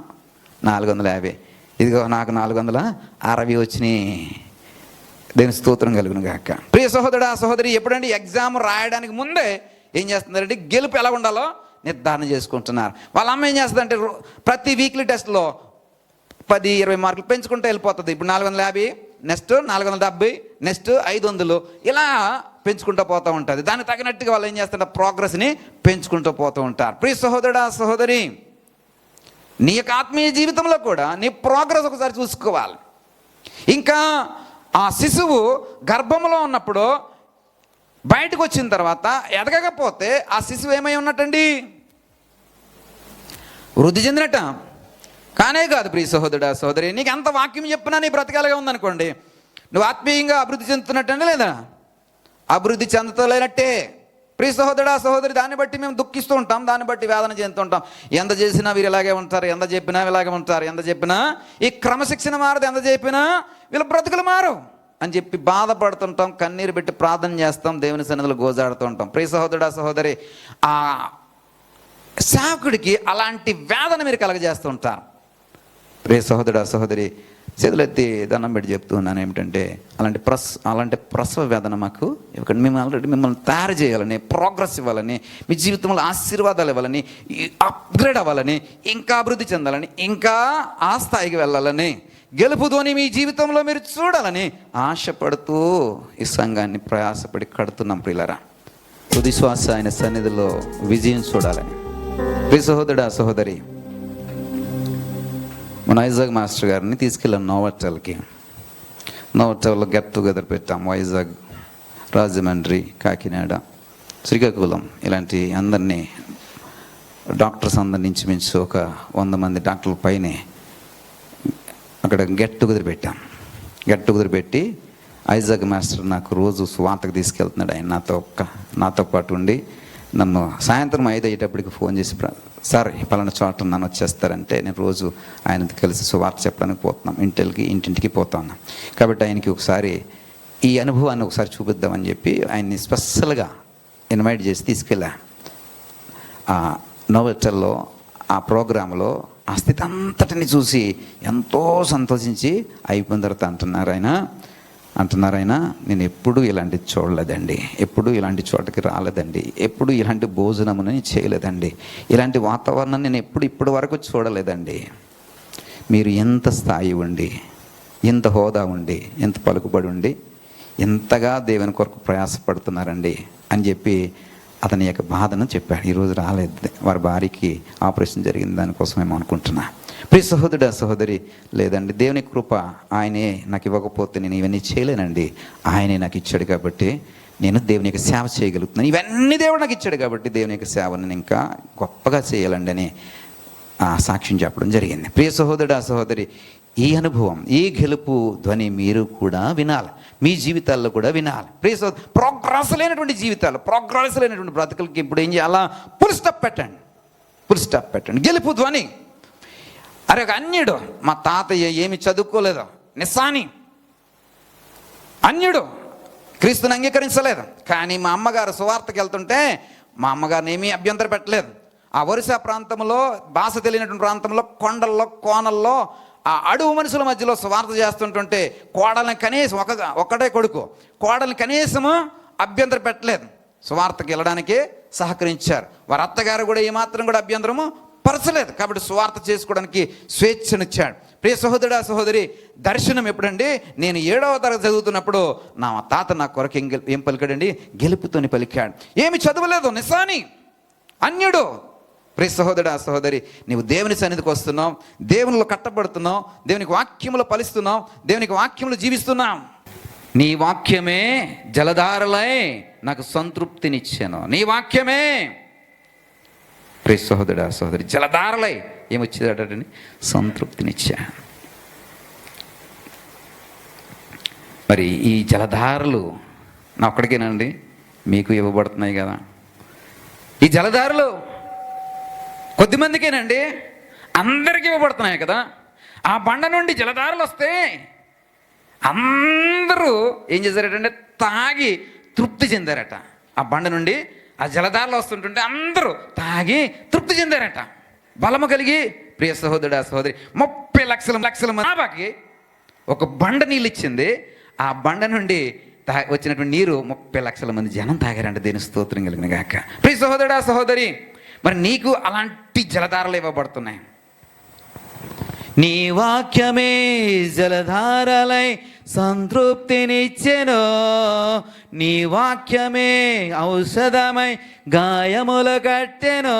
450, ఇదిగో నాకు 460 వచ్చినాయి, దేని స్తోత్రం కలుగును గాక. ప్రియ సహోదరుడా సహోదరి, ఎప్పుడంటే ఎగ్జామ్ రాయడానికి ముందే ఏం చేస్తున్నారంటే గెలుపు ఎలా ఉండాలో నిర్ధారణ చేసుకుంటున్నారు. వాళ్ళ అమ్మ ఏం చేస్తుందంటే ప్రతి వీక్లీ టెస్ట్లో 10-20 మార్కులు పెంచుకుంటూ వెళ్ళిపోతుంది. ఇప్పుడు 450, నెక్స్ట్ 470, నెక్స్ట్ 500, ఇలా పెంచుకుంటూ పోతూ ఉంటుంది. దానికి తగినట్టుగా వాళ్ళు ఏం చేస్తుంటారు, ప్రోగ్రెస్ని పెంచుకుంటూ పోతూ ఉంటారు. ప్రియ సహోదరుడా సహోదరి, నీ యొక్క ఆత్మీయ జీవితంలో కూడా నీ ప్రోగ్రెస్ ఒకసారి చూసుకోవాలి. ఇంకా ఆ శిశువు గర్భంలో ఉన్నప్పుడు బయటకు వచ్చిన తర్వాత ఎదగకపోతే ఆ శిశువు ఏమై ఉన్నట్టండి, వృద్ధి చెందినట్ట కానే కాదు. ప్రియ సహోదరుడా సహోదరి, నీకు ఎంత వాక్యం చెప్పినా నీ బ్రతకాలుగా ఉందనుకోండి, నువ్వు ఆత్మీయంగా అభివృద్ధి చెందుతున్నట్టండి లేదా అభివృద్ధి చెందుతలేనట్టే. ప్రియ సహోదరుడా సహోదరి, దాన్ని బట్టి మేము దుఃఖిస్తూ ఉంటాం, దాన్ని బట్టి వేదన చెందుతుంటాం. ఎంత చేసినా వీరు ఇలాగే ఉంటారు, ఎంత చెప్పినా ఇలాగే ఉంటారు, ఎంత చెప్పినా ఈ క్రమశిక్షణ మారదు, ఎంత చెప్పినా వీళ్ళ బ్రతుకులు మారు అని చెప్పి బాధపడుతుంటాం, కన్నీరు పెట్టి ప్రార్థన చేస్తాం, దేవుని సన్నిధిలో గోజాడుతూ ఉంటాం. ప్రియ సహోదరుడా సహోదరి, ఆ సేవకుడికి అలాంటి వేదన మీరు కలగజేస్తూ ఉంటారు. ప్రియ సహోదరుడా సహోదరి, చేతులెత్తి దండం పెట్టి చెప్తూ ఉన్నాను ఏమిటంటే, అలాంటి ప్రసవ వేదన మాకు ఇక్కడ మేము ఆల్రెడీ మిమ్మల్ని తయారు చేయాలని, ప్రోగ్రెస్ ఇవ్వాలని, మీ జీవితంలో ఆశీర్వాదాలు ఇవ్వాలని, అప్గ్రేడ్ అవ్వాలని, ఇంకా అభివృద్ధి చెందాలని, ఇంకా ఆ స్థాయికి వెళ్ళాలని, గెలుపుతోని మీ జీవితంలో మీరు చూడాలని ఆశపడుతూ ఈ సంఘాన్ని ప్రయాసపడి కడుతున్నాం. ప్రియులారా, తుది శ్వాస ఆయన సన్నిధిలో విజయం చూడాలని. ప్రియ సహోదరుడా సహోదరి, మన వైజాగ్ మాస్టర్ గారిని తీసుకెళ్ళాం నోవటెల్లో గెట్ టుగెదర్ పెట్టాం. వైజాగ్, రాజమండ్రి, కాకినాడ, శ్రీకాకుళం ఇలాంటి అందరినీ డాక్టర్స్ అందరి నుంచి మించి ఒక 100 మంది డాక్టర్ల పైనే అక్కడ గెట్ టుగెదర్ పెట్టాం. గెట్ టుగెదర్ పెట్టి వైజాగ్ మాస్టర్ నాకు రోజు సువార్తకు తీసుకెళ్తున్నాడు. ఆయన నాతో పాటు ఉండి నన్ను సాయంత్రం 5 అయ్యేటప్పటికి ఫోన్ చేసి, సార్ పలానా చోట నన్ను వచ్చేస్తారంటే నేను రోజు ఆయనతో కలిసి సువార్త చెప్పడానికి పోతున్నాం, ఇంటింటికి పోతా ఉన్నాం. కాబట్టి ఆయనకి ఒకసారి ఈ అనుభవాన్ని ఒకసారి చూపిద్దామని చెప్పి ఆయన్ని స్పెషల్గా ఇన్వైట్ చేసి తీసుకెళ్ళా. ఆ నోవెటల్లో ఆ ప్రోగ్రాంలో ఆ స్థితి అంతటిని చూసి ఎంతో సంతోషించి అయిపోయిన తర్వాత అంటున్నారు ఆయన, నేను ఎప్పుడు ఇలాంటిది చూడలేదండి, ఎప్పుడు ఇలాంటి చోటకి రాలేదండి, ఎప్పుడు ఇలాంటి భోజనముని చేయలేదండి, ఇలాంటి వాతావరణం నేను ఇప్పటి వరకు చూడలేదండి. మీరు ఎంత స్థాయి ఉండి, ఎంత హోదా ఉండి, ఎంత పలుకుబడి ఉండి, ఎంతగా దేవుని కొరకు ప్రయాసపడుతున్నారండి అని చెప్పి అతని యొక్క బాధను చెప్పాడు. ఈరోజు రాలేదు, వారి భార్యకి ఆపరేషన్ జరిగింది, దానికోసమేమో అనుకుంటున్నా. ప్రియ సహోదరుడా సహోదరి, లేదండి, దేవుని కృప ఆయనే నాకు ఇవ్వకపోతే నేను ఇవన్నీ చేయలేనండి, ఆయనే నాకు ఇచ్చాడు కాబట్టి నేను దేవుని యొక్క సేవ చేయగలుగుతున్నాను, ఇవన్నీ దేవుడు నాకు ఇచ్చాడు కాబట్టి దేవుని యొక్క సేవను నేను ఇంకా గొప్పగా చేయాలండి అని సాక్ష్యం చెప్పడం జరిగింది. ప్రియ సహోదరుడా సహోదరి, ఈ అనుభవం, ఈ గెలుపు ధ్వని మీరు కూడా వినాలి, మీ జీవితాల్లో కూడా వినాలి. ప్రియ సహోదరు, ప్రోగ్రెస్ లేనటువంటి జీవితాలు, ప్రోగ్రెస్ లేనటువంటి బ్రతుకులకి ఇప్పుడు ఏం చేయాలా, ఫుల్ స్టాప్ పెట్టండి. గెలుపు ధ్వని. అరే, ఒక అన్యుడు, మా తాతయ్య ఏమి చదువుకోలేదు, నిస్సాని అన్యుడు, క్రీస్తుని అంగీకరించలేదు, కానీ మా అమ్మగారు సువార్తకి వెళ్తుంటే మా అమ్మగారిని ఏమీ అభ్యంతరం పెట్టలేదు. ఆ ఒరిస్సా ప్రాంతంలో, భాష తెలియనటువంటి ప్రాంతంలో, కొండల్లో, కోనల్లో, ఆ అడుగు మనుషుల మధ్యలో సువార్త చేస్తుంటుంటే కోడల్ని కనీసం ఒక్కటే కొడుకు, కోడల్ని కనీసము అభ్యంతరం పెట్టలేదు, సువార్తకి వెళ్ళడానికి సహకరించారు. వారి అత్తగారు కూడా ఏమాత్రం కూడా అభ్యంతరము పరచలేదు. కాబట్టి సువార్త చేసుకోవడానికి స్వేచ్ఛనిచ్చాడు. ప్రియ సహోదరుడా సహోదరి, దర్శనం ఎప్పుడండి, నేను 7వ తరగతి చదువుతున్నప్పుడు నా తాత నా కొరకు ఏం పలికాడండి, గెలుపుతోని పలికాడు. ఏమి చదవలేదు, నిస్సాని, అన్యుడు. ప్రియ సహోదరుడా సహోదరి, నీవు దేవుని సన్నిధికి వస్తున్నావు, దేవునిలో కట్టబడుతున్నావు, దేవునికి వాక్యములు ఫలిస్తున్నావు, దేవునికి వాక్యములు జీవిస్తున్నావు. నీ వాక్యమే జలధారలై నాకు సంతృప్తినిచ్చాను, నీ వాక్యమే. ప్రియ సహోదరుడా సహోదరి, జలధారలై ఏమొచ్చేదటండి, సంతృప్తినిచ్చా. మరి ఈ జలధారలు నా ఒక్కడికేనండి, మీకు ఇవ్వబడుతున్నాయి కదా. ఈ జలధారలు కొద్దిమందికేనండి, అందరికీ ఇవ్వబడుతున్నాయి కదా. ఆ బండ నుండి జలధారలు వస్తే అందరూ ఏం చేశారటంటే తాగి తృప్తి చెందారట. ఆ బండ నుండి ఆ జలధారలు వస్తుంటుంటే అందరూ తాగి తృప్తి చెందారట. బలము కలిగి ప్రియ సహోదరుడు సహోదరి 30 లక్షల జనాభాకి ఒక బండ నీళ్ళు ఇచ్చింది. ఆ బండ నుండి వచ్చినటువంటి నీరు 30 లక్షల మంది జనం తాగారంట. దేని స్తోత్రం కలిగిన గాక. ప్రియ సహోదరుడు సహోదరి, మరి నీకు అలాంటి జలధారలు ఇవ్వబడుతున్నాయి. నీ వాక్యమే జలధారలై సంతృప్తినిచ్చెను, నీ వాక్యమే ఔషధమై గాయములు కట్టెను,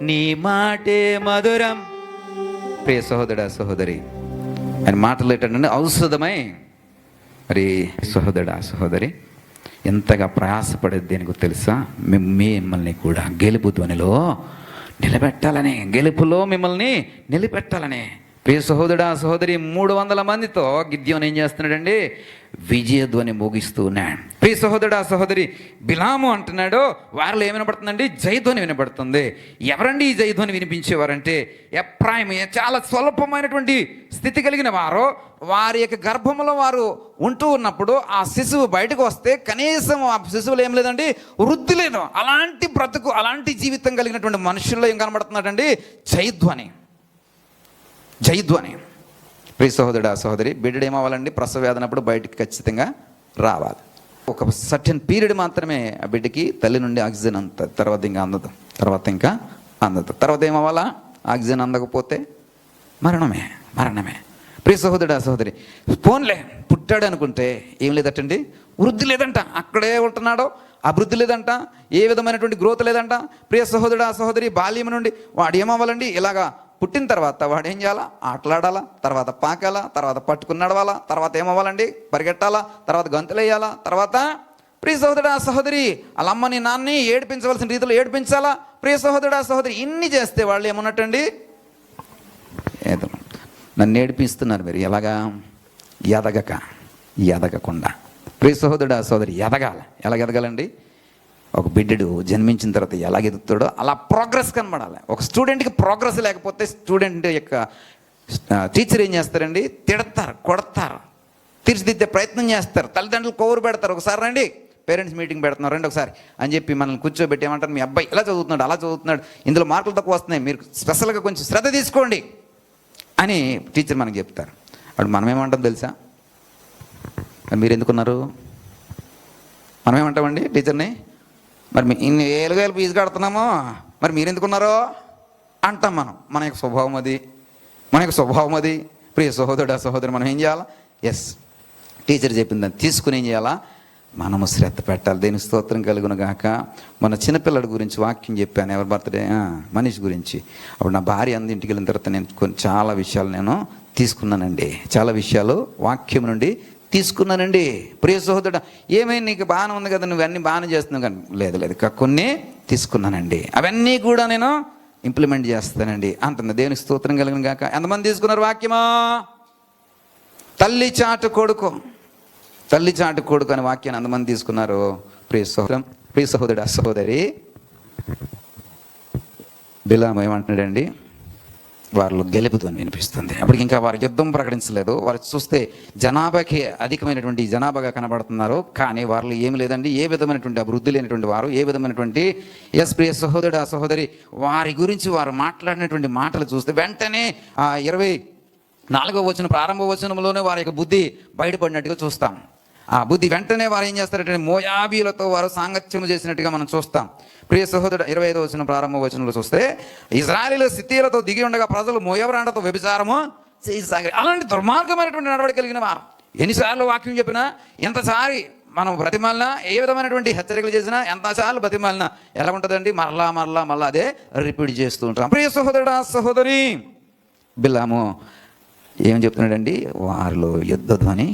నీ మాటే మధురం. ప్రియ సహోదరుడా సహోదరి, ఆయన మాటలు ఏంటంటే ఔషధమై. మరి సహోదరుడా సహోదరి, ఎంతగా ప్రయాసపడేది దేనికో తెలుసా? మిమ్మల్ని కూడా గెలుపు ధ్వనిలో నిలబెట్టాలని, గెలుపులో మిమ్మల్ని నిలబెట్టాలని. ప్రియ సహోదరుడా సహోదరి, 300 మందితో గిద్యోను ఏం చేస్తున్నాడండి? విజయధ్వని మోగిస్తూ ఉన్నాడు. ప్రియ సహోదరుడా సహోదరి, బిలాము అంటున్నాడు, వారిలో ఏమి వినపడుతుందండి? జయధ్వని వినపడుతుంది. ఎవరండి ఈ జయధ్వని వినిపించేవారంటే ఎఫ్రాయిము. చాలా స్వల్పమైనటువంటి స్థితి కలిగిన వారు, వారి యొక్క గర్భంలో వారు ఉంటూ ఉన్నప్పుడు ఆ శిశువు బయటకు వస్తే కనీసం ఆ శిశువులో ఏం లేదండి, వృద్ధి లేదు. అలాంటి బ్రతుకు, అలాంటి జీవితం కలిగినటువంటి మనుషుల్లో ఏం కనబడుతున్నాడండి? జయధ్వని. జయధ్వని. ప్రియ సహోదరుడా సహోదరి, బిడ్డడు ఏమవ్వాలండి? ప్రసవ వేదనప్పుడు బయటికి ఖచ్చితంగా రావాలి. ఒక సర్టెన్ పీరియడ్ మాత్రమే ఆ బిడ్డకి తల్లి నుండి ఆక్సిజన్ అందుతుంది. తర్వాత ఇంకా అందదు. తర్వాత ఏమవ్వాలా? ఆక్సిజన్ అందకపోతే మరణమే. ప్రియ సహోదరుడా సహోదరి, పోన్లే పుట్టాడు అనుకుంటే ఏం లేదటండి, వృద్ధి లేదంట. అక్కడే ఉంటున్నాడో అభివృద్ధి లేదంట, ఏ విధమైనటువంటి గ్రోత్ లేదంట. ప్రియ సహోదరుడా సహోదరి, బాల్యం నుండి వాడు ఏమవ్వాలండి? ఇలాగా పుట్టిన తర్వాత వాడు ఏం చేయాలా? ఆటలాడాలా, తర్వాత పాకాలా, తర్వాత పట్టుకుని నడవాలా, తర్వాత ఏమవ్వాలండి? పరిగెట్టాలా, తర్వాత గంతులు వేయాలా, తర్వాత ప్రియ సహోదరుడా సహోదరి వాళ్ళ అమ్మని నాన్నని ఏడిపించవలసిన రీతిలో ఏడిపించాలా. ప్రియ సహోదరుడా సహోదరి, ఇన్ని చేస్తే వాళ్ళు ఏమన్నట్టండి? ఏదో నన్ను ఏడిపిస్తున్నారు మీరు, ఎలాగా? ఎదగకుండా. ప్రియ సహోదరుడా సహోదరి, ఎదగాలి. ఎదగాలండి? ఒక బిడ్డడు జన్మించిన తర్వాత ఎలాగ ఎదుగుతాడో అలా ప్రోగ్రెస్ కనబడాలి. ఒక స్టూడెంట్కి ప్రోగ్రెస్ లేకపోతే స్టూడెంట్ యొక్క టీచర్ ఏం చేస్తారండి? తిడతారు, కొడతారు, తీర్చిదిద్దే ప్రయత్నం చేస్తారు. తల్లిదండ్రులు కౌరు పెడతారు. ఒకసారి రండి, పేరెంట్స్ మీటింగ్ పెడుతున్నారు, రండి ఒకసారి అని చెప్పి మనల్ని కూర్చోబెట్టి ఏమంటారు? మీ అబ్బాయి ఇలా చదువుతున్నాడు, అలా చదువుతున్నాడు, ఇందులో మార్కులు తక్కువ వస్తున్నాయి, మీరు స్పెషల్గా కొంచెం శ్రద్ధ తీసుకోండి అని టీచర్ మనకు చెప్తారు. అప్పుడు మనం ఏమంటాం తెలుసా? మీరు ఎందుకున్నారు? మనం ఏమంటామండి టీచర్ని? మరి ఇన్ని వేలు ఫీజు కడుతున్నామో మరి మీరు ఎందుకున్నారో అంటాం మనం. మన యొక్క స్వభావం అది. ప్రియ సహోదరుడా సహోదరి, మనం ఏం చేయాలా? ఎస్, టీచర్ చెప్పిందని తీసుకుని ఏం చేయాలా? మనము శ్రద్ధ పెట్టాలి. దేని స్తోత్రం కలుగును గాక. మన చిన్నపిల్లడి గురించి వాక్యం చెప్పాను, ఎవరి బర్త్డే? మనిషి గురించి. అప్పుడు నా భార్య అంది ఇంటికి వెళ్ళిన తర్వాత నేను చాలా విషయాలు నేను తీసుకున్నానండి. చాలా విషయాలు వాక్యం నుండి తీసుకున్నానండి. ప్రియ సహోదరుడా, ఏమైనా నీకు బాగానే ఉంది కదా, నువ్వు అన్నీ బాగానే చేస్తున్నావు కానీ లేదు కొన్ని తీసుకున్నానండి, అవన్నీ కూడా నేను ఇంప్లిమెంట్ చేస్తానండి అంటుంది. దేవుని స్తోత్రం కలిగిన గాక. ఎంతమంది తీసుకున్నారు వాక్యమా? తల్లి చాటు కొడుకు అనే వాక్యాన్ని ఎంతమంది తీసుకున్నారు? ప్రియ సహోదరుడా సహోదరి, బిలాము ఏమంటున్నాడండి? వారిలో గెలుపుతో వినిపిస్తుంది. అప్పటికి ఇంకా వారి యుద్ధం ప్రకటించలేదు. వారు చూస్తే జనాభాకి అధికమైనటువంటి జనాభాగా కనబడుతున్నారు, కానీ వారిలో ఏమి లేదండి, ఏ విధమైనటువంటి అభివృద్ధి లేనటువంటి వారు, ఏ విధమైనటువంటి ప్రియ సహోదరుడు సహోదరి, వారి గురించి వారు మాట్లాడినటువంటి మాటలు చూస్తే వెంటనే 24వ వచనం ప్రారంభ వచనంలోనే వారి యొక్క బుద్ధి బయటపడినట్టుగా చూస్తాం. ఆ బుద్ధి వెంటనే వారు ఏం చేస్తారంటే మోయాబీలతో వారు సాంగత్యము చేసినట్టుగా మనం చూస్తాం. ప్రియ సహోదరుడు 25వ వచనం ప్రారంభ వచనంలో చూస్తే, ఇశ్రాయేలీయులు సిత్తీయులతో దిగి ఉండగా ప్రజలు మోయాబురాండతో వ్యభిచారము చేయసాగారు. అలాంటి దుర్మార్గమైనటువంటి నడవడి కలిగిన వారు. ఎన్నిసార్లు వాక్యం చెప్పినా, ఎంతసారి మనం బ్రతిమాలినా, ఏ విధమైనటువంటి హెచ్చరికలు చేసినా, ఎంతసార్లు బ్రతిమాలినా ఎలా ఉంటుందండి? మరలా అదే రిపీట్ చేస్తూ ఉంటాం. ప్రియ సహోదరుడు సహోదరి, బిలాము ఏం చెప్తున్నాడండి? వారిలో యుద్ధధ్వని,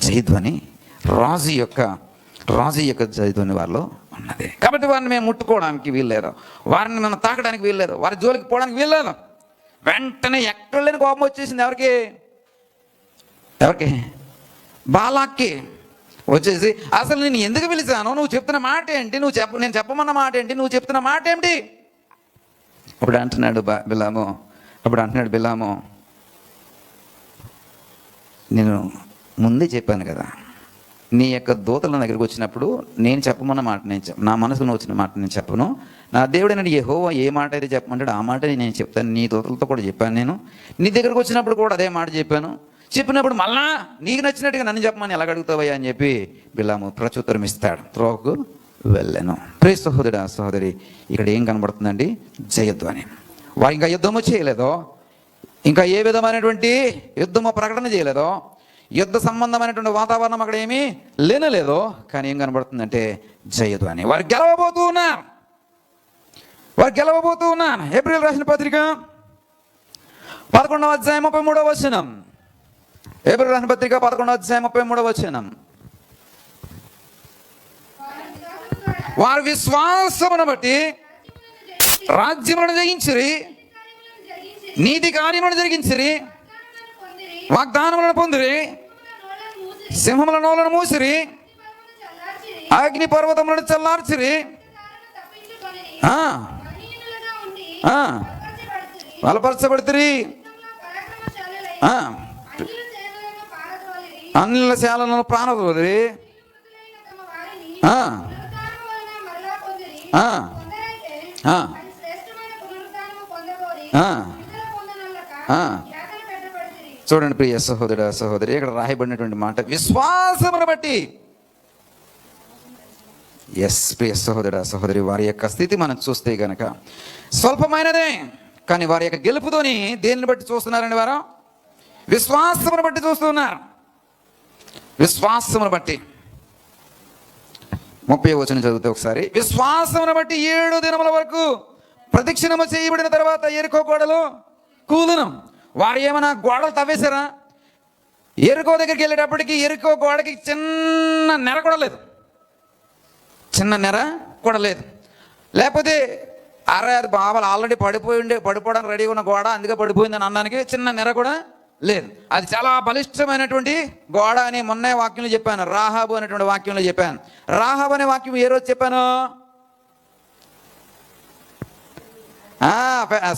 జయధ్వని, రాజు యొక్క జయధ్వని వారిలో ఉన్నది. కాబట్టి వారిని మేము ముట్టుకోవడానికి వీల్లేదు, వారిని మనం తాకడానికి వీల్లేదు, వారి జోలికి పోవడానికి వీల్లేదు. వెంటనే ఎక్కడ లేని కోపం వచ్చేసింది. ఎవరికి? బాలాక్కి వచ్చేసి, అసలు నేను ఎందుకు పిలిచాను? నువ్వు చెప్తున్న మాట ఏంటి? నేను చెప్పమన్న మాట ఏంటి? నువ్వు చెప్తున్న మాట ఏమిటి? అప్పుడు అంటున్నాడు బిలాము, నేను ముందే చెప్పాను కదా, నీ యొక్క దూతల నా దగ్గరికి వచ్చినప్పుడు నేను చెప్పమన్న మాట నా మనసులో వచ్చిన మాట నేను చెప్పను. నా దేవుడైన యెహోవా ఏ మాట అయితే చెప్పమంటాడు ఆ మాట నేను చెప్తాను. నీ దూతలతో కూడా చెప్పాను. నేను నీ దగ్గరకు వచ్చినప్పుడు కూడా అదే మాట చెప్పినప్పుడు మళ్ళా నీకు నచ్చినట్టుగా నన్ను చెప్పమని ఎలా అడుగుతావయ్యా అని చెప్పి బిలాము ప్రత్యుత్తరం ఇస్తాడు. త్రోవకు వెళ్ళాను. ప్రియ సహోదరుడా సహోదరి, ఇక్కడ ఏం కనబడుతుందండి? జయధ్వని. వారు ఇంకా యుద్ధము చేయలేదో, ఇంకా ఏ విధమైనటువంటి యుద్ధము ప్రకటన చేయలేదో, యుద్ధ సంబంధమైనటువంటి వాతావరణం అక్కడ ఏమీ లేనలేదో, కానీ ఏం కనబడుతుందంటే జయధ్వని. వారు గెలవబోతూ ఉన్నారు. ఏప్రిల్ రాసిన పత్రిక 11వ అధ్యాయం 33వ వచనం. ఏప్రిల్ రాసిన పత్రిక 11వ అధ్యాయం 33వ వచనం. వారి విశ్వాసమును బట్టి రాజ్యములను జయించిరి, నీతి కార్యములను జరిగించిరి, వాగ్దానములను పొందిరి, సింహముల నోలను మూసిరి, అగ్ని పర్వతములను చల్లార్చిరి, బలపరచబడితిరి, అన్యుల శాలను ప్రాణదోలిరి, చూడండి ప్రియ సహోదర సహోదరి, ఇక్కడ రాయబడినటువంటి మాట విశ్వాసమును బట్టి. ఎస్ ప్రియ సహోదర సహోదరి, వారి యొక్క స్థితి మనం చూస్తే గనక స్వల్పమైనదే, కానీ వారి యొక్క గెలుపుతోని దేనిని బట్టి చూస్తున్నారండి? వారు విశ్వాసమును బట్టి చూస్తున్నారు. విశ్వాసమును బట్టి 30వ వచనం చదివితే ఒకసారి. విశ్వాసమును బట్టి 7 దినముల వరకు ప్రదక్షిణము చేయబడిన తర్వాత యెరికో గోడలు కూలును. వారు ఏమైనా గోడలు తవ్వేశారా? యెరికో దగ్గరికి వెళ్ళేటప్పటికి యెరికో గోడకి చిన్న నెర కూడా లేదు. లేకపోతే అరే అది బాబాలు ఆల్రెడీ పడిపోవడానికి రెడీగా ఉన్న గోడ, అందుకే పడిపోయిందని అనడానికి చిన్న నెర కూడా లేదు. అది చాలా బలిష్టమైనటువంటి గోడ అని మొన్నే వాక్యంలో చెప్పాను. రాహాబు అనేటువంటి వాక్యంలో చెప్పాను. రాహాబు అనే వాక్యం ఏ రోజు చెప్పాను?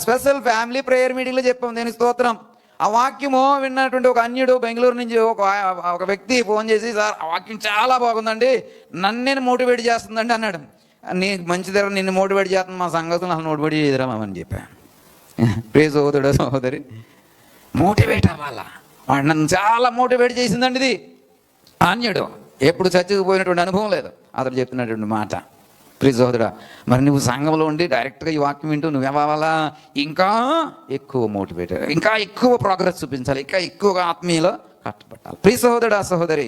స్పెషల్ ఫ్యామిలీ ప్రేయర్ మీటింగ్లో చెప్పాము. నేను స్తోత్రం. ఆ వాక్యము విన్నటువంటి ఒక అన్యుడు బెంగళూరు నుంచి ఒక వ్యక్తి ఫోన్ చేసి, సార్ ఆ వాక్యం చాలా బాగుందండి, నన్ను మోటివేట్ చేస్తుందండి అన్నాడు. నీకు మంచిది, నిన్ను మోటివేట్ చేస్తుంది, మా సంగతులు నన్ను మోటివేట్ చేయదురామని చెప్పాను. ప్రియ సహోదరుడు సహోదరి, మోటివేట్ అవ్వాలా? వాడు నన్ను చాలా మోటివేట్ చేసిందండి. ఇది అన్యుడు, ఎప్పుడు చచ్చిపోయినటువంటి అనుభవం లేదు, అతడు చెప్తున్నటువంటి మాట. ప్రియ సహోదరా, మరి నువ్వు సంఘంలో ఉండి డైరెక్ట్గా ఈ వాక్యం వింటూ నువ్వేవాలా? ఇంకా ఎక్కువ మోటివేట్, ఇంకా ఎక్కువ ప్రోగ్రెస్ చూపించాలి, ఇంకా ఎక్కువగా ఆత్మీయలో కష్టపడాలి. ప్రియ సహోదరుడా సహోదరి,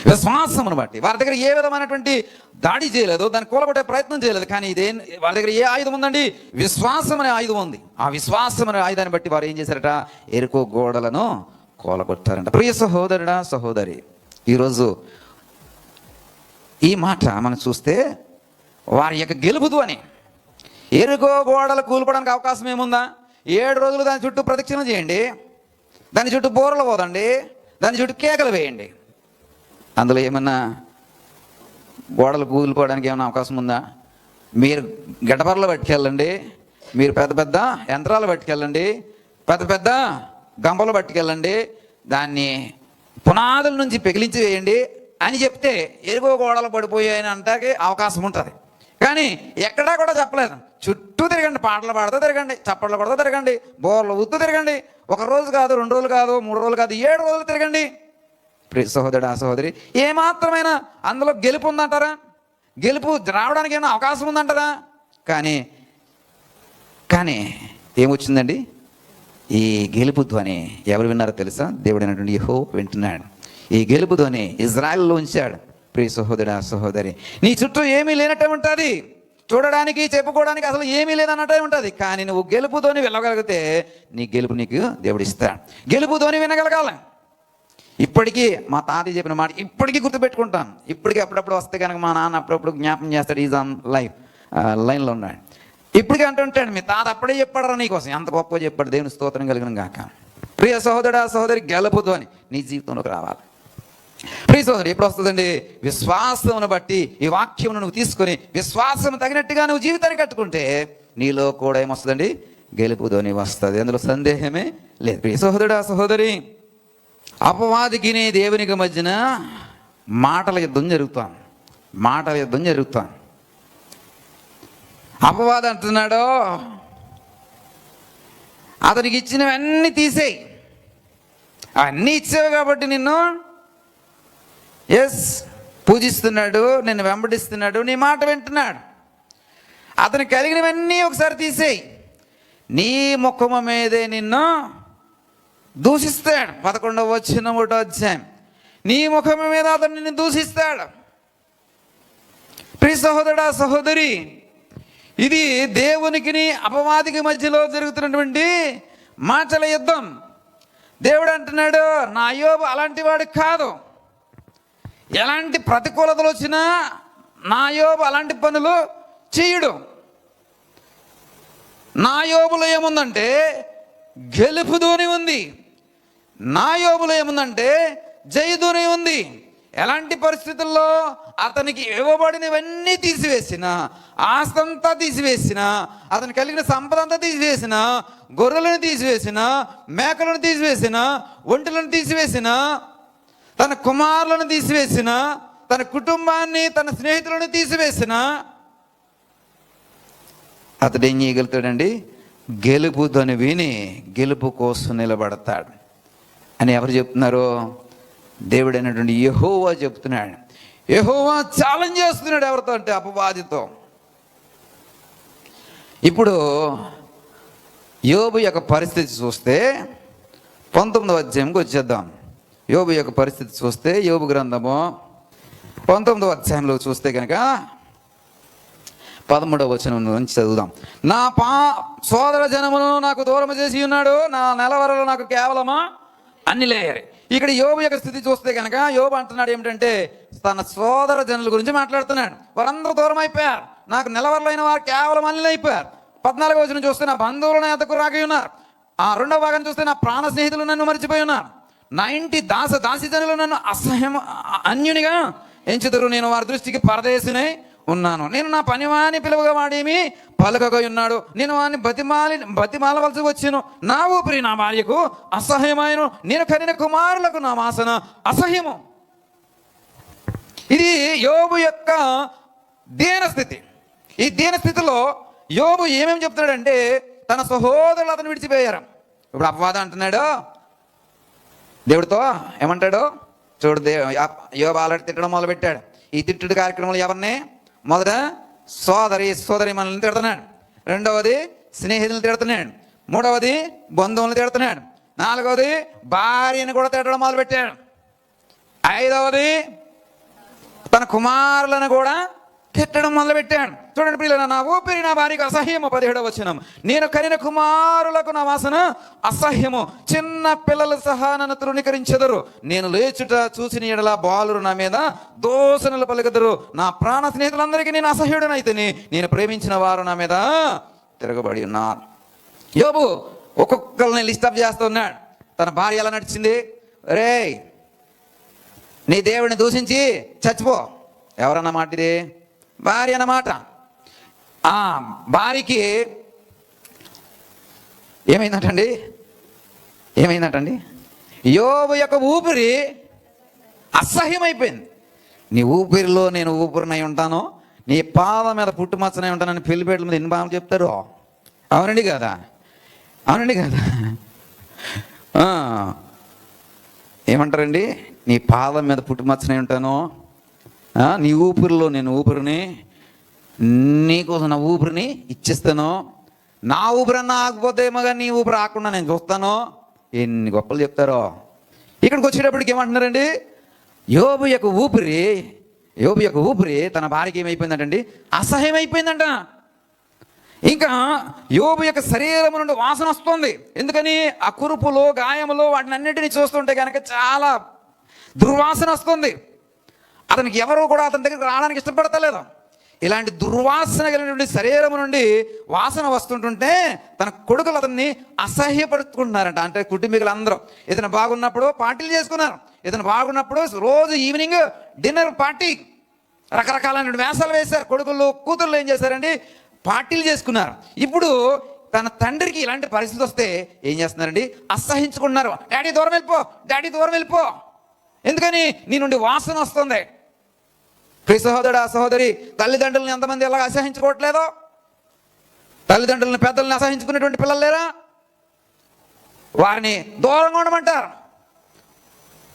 విశ్వాసమును బట్టి వారి దగ్గర ఏ విధమైనటువంటి దాడి చేయలేదు, దాన్ని కూలగొట్టే ప్రయత్నం చేయలేదు. కానీ వారి దగ్గర ఏ ఆయుధం ఉందండి? విశ్వాసం అనే ఆయుధం ఉంది. ఆ విశ్వాసం అనే ఆయుధాన్ని బట్టి వారు ఏం చేశారట? యెరికో గోడలను కూలగొట్టారంట. ప్రియ సహోదరుడా సహోదరి, ఈరోజు ఈ మాట మనం చూస్తే వారి యొక్క గెలుపుదు అని. యెరికో గోడలు కూలిపోవడానికి అవకాశం ఏముందా? 7 రోజులు దాని చుట్టూ ప్రదక్షిణ చేయండి, దాని చుట్టూ బోరలు పోదండి, దాని చుట్టూ కేకలు వేయండి. అందులో ఏమన్నా గోడలు కూలిపోవడానికి ఏమైనా అవకాశం ఉందా? మీరు గడ్డపరలు పట్టుకెళ్ళండి, మీరు పెద్ద పెద్ద యంత్రాలు పట్టుకెళ్ళండి, పెద్ద పెద్ద గంపలు పట్టుకెళ్ళండి, దాన్ని పునాదుల నుంచి పెకిలించి వేయండి అని చెప్తే యెరికో గోడలు పడిపోయాయని అంటానికి అవకాశం ఉంటుంది. కానీ ఎక్కడా కూడా చెప్పలేదు. చుట్టూ తిరగండి, పాటలు పాడుతూ తిరగండి, చప్పట్లు కొడుతూ తిరగండి, బోర్లు ఊతూ తిరగండి. 1 రోజు కాదు, 2 రోజులు కాదు, 3 రోజులు కాదు, 7 రోజులు తిరగండి. ప్రియ సహోదరుడు ఆ సహోదరి, ఏమాత్రమైనా అందులో గెలుపు ఉందంటారా? గెలుపు రావడానికి ఏమైనా అవకాశం ఉందంటారా? కానీ ఏమొచ్చిందండి? ఈ గెలుపు ధ్వని ఎవరు విన్నారో తెలుసా? దేవుడైనటువంటి యెహోవా వింటున్నాడు. ఈ గెలుపు ధ్వని ఇజ్రాయెల్లో ఉంచాడు. ప్రియ సహోదరుడు సహోదరి, నీ చుట్టూ ఏమీ లేనట్టే ఉంటుంది, చూడడానికి చెప్పుకోవడానికి అసలు ఏమీ లేదన్నట్టే ఉంటుంది. కానీ నువ్వు గెలుపు ధ్వని వెళ్ళగలిగితే నీ గెలుపు నీకు దేవుడు ఇస్తాడు. గెలుపు ధ్వని వినగలగాలి. ఇప్పటికీ మా తాతయ్య చెప్పిన మాట ఇప్పటికీ గుర్తుపెట్టుకుంటాను. ఇప్పటికీ అప్పుడప్పుడు వస్తే కనుక మా నాన్న అప్పుడప్పుడు జ్ఞాపం చేస్తాడు. ఈజ్ ఆన్ లైన్లో ఉన్నాడు. ఇప్పటికీ అంటుంటాడు, మీ తాత అప్పుడే చెప్పాడరా నీకోసం, ఎంత గొప్ప చెప్పాడు, దేవుని స్తోత్రం కలిగిన గాక. ప్రియ సహోదరుడా సహోదరి, గెలుపు ధ్వని నీ జీవితంలోకి రావాలి. ప్రియ సహోదరి, ఎప్పుడు వస్తుందండి? విశ్వాసమును బట్టి ఈ వాక్యమును నువ్వు తీసుకొని విశ్వాసం తగినట్టుగా నువ్వు జీవితాన్ని కట్టుకుంటే నీలో కూడా ఏమొస్తుందండి? గెలుపు ధ్వని వస్తుంది. అందులో సందేహమే లేదు. ప్రియ సహోదరుడా, సహోదరి, అపవాదికి దేవునికి మధ్యన మాటల యుద్ధం జరుగుతాను. మాటల యుద్ధం జరుగుతాను. అపవాది అంటున్నాడు, అతనికి ఇచ్చినవన్నీ తీసేయి, అన్నీ ఇచ్చావు కాబట్టి నిన్ను పూజిస్తున్నాడు, నిన్ను వెంబడిస్తున్నాడు, నీ మాట వింటున్నాడు. అతనికి కలిగినవన్నీ ఒకసారి తీసేయి, నీ ముఖము మీదే నిన్ను దూషిస్తాడు. 11వ వచనం 1వ అధ్యాయం. నీ ముఖము మీద అతను నిన్ను దూషిస్తాడు. ప్రియ సహోదరుడా, సహోదరి, ఇది దేవునికి అపవాదికి మధ్యలో జరుగుతున్నటువంటి మాటల యుద్ధం. దేవుడు అంటున్నాడు, నా యోబు అలాంటి వాడు కాదు. ఎలాంటి ప్రతికూలతలు వచ్చినా నా యోబు అలాంటి పనులు చేయడు. నా యోబులో ఏముందంటే గెలుపు ధ్వని ఉంది. నా యోబులో ఏముందంటే జయధ్వని ఉంది. ఎలాంటి పరిస్థితుల్లో అతనికి ఇవ్వబడినవన్నీ తీసివేసిన, ఆస్తంతా తీసివేసిన, అతను కలిగిన సంపద అంతా తీసివేసిన, గొర్రెలను తీసివేసిన, మేకలను తీసివేసిన, ఒంటెలను తీసివేసిన, తన కుమారులను తీసివేసిన, తన కుటుంబాన్ని, తన స్నేహితులను తీసివేసిన, అతడు ఏం చేయగలుగుతాడండి? గెలుపు ధ్వని విని గెలుపు కోసం నిలబడతాడు అని ఎవరు చెప్తున్నారు? దేవుడు అయినటువంటి యెహోవా చెప్తున్నాడు. యెహోవా ఛాలెంజ్ చేస్తున్నాడు. ఎవరితో అంటే అపవాదితో. ఇప్పుడు యోబు యొక్క పరిస్థితి చూస్తే 19వ అధ్యాయంకి వచ్చేద్దాం. యోబు యొక్క పరిస్థితి చూస్తే యోబు గ్రంథము 19వ అధ్యాయంలో చూస్తే కనుక 13వ వచనం నుంచి చదువుదాం. నా సోదర జనమును నాకు దూరం చేసి ఉన్నాడు, నా నెలవరలు నాకు కేవలమా అన్ని లేయరు. ఇక్కడ యోబు యొక్క స్థితి చూస్తే కనుక యోబు అంటున్నాడు ఏమిటంటే తన సోదర జనుల గురించి మాట్లాడుతున్నాడు. వారందరూ దూరం అయిపోయారు, నాకు నిలవరలైన వారు కేవలం అన్ని అయిపోయారు. 14వ వచనం చూస్తే నా బంధువులు నా ఎద్దకు రాకై ఉన్నారు. ఆ 2వ భాగం చూస్తే నా ప్రాణ స్నేహితులు నన్ను మర్చిపోయి ఉన్నారు. నా ఇంటి దాసి జనులు నన్ను అసహ్యం అన్యునిగా ఎంచుతారు. నేను వారి దృష్టికి పరదేశినై ఉన్నాను. నేను నా పనివాని పిలువగా వాడేమి పలకగా ఉన్నాడు. నేను వాడిని బతిమాలవలసి వచ్చాను. నా ఊపిరి నా భార్యకు అసహ్యమైన, నేను కనిన కుమారులకు నా వాసన అసహ్యము. ఇది యోబు యొక్క దీనస్థితి. ఈ దీనస్థితిలో యోబు ఏమేమి చెప్తున్నాడంటే తన సహోదరులు అతను విడిచిపోయారు. ఇప్పుడు అపవాదం అంటున్నాడు దేవుడితో, ఏమంటాడు చూడు, యోబు ఆల్రెడీ తిట్టడం మొదలు పెట్టాడు. ఈ తిట్టుడు కార్యక్రమంలో ఎవరిని? మొదట సోదరి మనల్ని తిడుతున్నాడు, 2వది స్నేహితులను తిడుతున్నాడు, 3వది బంధువులను తిడుతున్నాడు, 4వది భార్యను కూడా తిట్టడం మొదలు పెట్టాడు, 5వది తన కుమారులను కూడా తిట్టడం మొదలు పెట్టాడు. చూడండి ప్రియులారా, నా ఊపిరి నా భార్యకు అసహ్యము. 17వ వచనం. నేను కనిన కుమారులకు నా వాసన అసహ్యము. చిన్న పిల్లలు సహా నన్ను తృణీకరించెదరు. నేను లేచుట చూసిన ఎడల బాలురు నా మీద దోషణలు పలుకుదురు. నా ప్రాణ స్నేహితులందరికీ నేను అసహ్యుడనైతేనే, నేను ప్రేమించిన వారు నా మీద తిరగబడి ఉన్నారు. యోబు ఒక్కొక్కరిని లిస్టప్ చేస్తున్నాడు. తన భార్య ఎలా నడిచింది? రే, నీ దేవుడిని దూషించి చచ్చిపో. ఎవరన్నమాట ఇది? భార్య అన్నమాట. ఆ భార్యకి ఏమైందంటండి యోబు యొక్క ఊపిరి అసహ్యమైపోయింది. నీ ఊపిరిలో నేను ఊపిరినై ఉంటాను, నీ పాదం మీద పుట్టుమచ్చనై ఉంటానని పెళ్లిపేటల మీద ఎన్ని బాగా చెప్తారు. అవునండి కదా? అవునండి కదా? ఏమంటారండి? నీ పాదం మీద పుట్టుమచ్చనై ఉంటాను, నీ ఊపిరిలో నేను ఊపిరిని, నీకోసం నా ఊపిరిని ఇచ్చేస్తాను, నా ఊపిరన్నా ఆగిపోతే ఏమో కానీ నీ ఊపిరి ఆకుండా నేను చూస్తాను. ఎన్ని గొప్పలు చెప్తారో. ఇక్కడికి వచ్చేటప్పటికి ఏమంటున్నారండి? యోబు యొక్క ఊపిరి తన భార్యకి ఏమైపోయిందంటండి? అసహ్యమైపోయిందంట. ఇంకా యోబు యొక్క శరీరం నుండి వాసన వస్తుంది. ఎందుకని? ఆ కురుపులు, గాయములు, వాటిని అన్నిటినీ చూస్తుంటే కనుక చాలా దుర్వాసన వస్తుంది. అతనికి ఎవరు కూడా అతని దగ్గరికి రావడానికి ఇష్టపడతలేదు. ఇలాంటి దుర్వాసన కలిగినటువంటి శరీరం నుండి వాసన వస్తుంటుంటే తన కొడుకులు అతన్ని అసహ్యపడుతున్నారంట. అంటే కుటుంబీకులందరూ ఇతను బాగున్నప్పుడు పార్టీలు చేసుకున్నారు. ఇతను బాగున్నప్పుడు రోజు ఈవినింగ్ డిన్నర్ పార్టీ, రకరకాలైన వేషాలు వేశారు. కొడుకులు కూతుర్లు ఏం చేశారండి? పార్టీలు చేసుకున్నారు. ఇప్పుడు తన తండ్రికి ఇలాంటి పరిస్థితి వస్తే ఏం చేస్తున్నారండి? అసహించుకుంటున్నారు. డాడీ దూరం వెళ్ళిపో, డాడీ దూరం వెళ్ళిపో. ఎందుకని? నీ నుండి వాసన వస్తుంది. ప్రియ సహోదరుడా, సహోదరి, తల్లిదండ్రులను ఎంతమంది ఎలా అసహించుకోవట్లేదో? తల్లిదండ్రులను, పెద్దలను అసహించుకునేటువంటి పిల్లలు లేరా? వారిని దూరంగా ఉండమంటారు.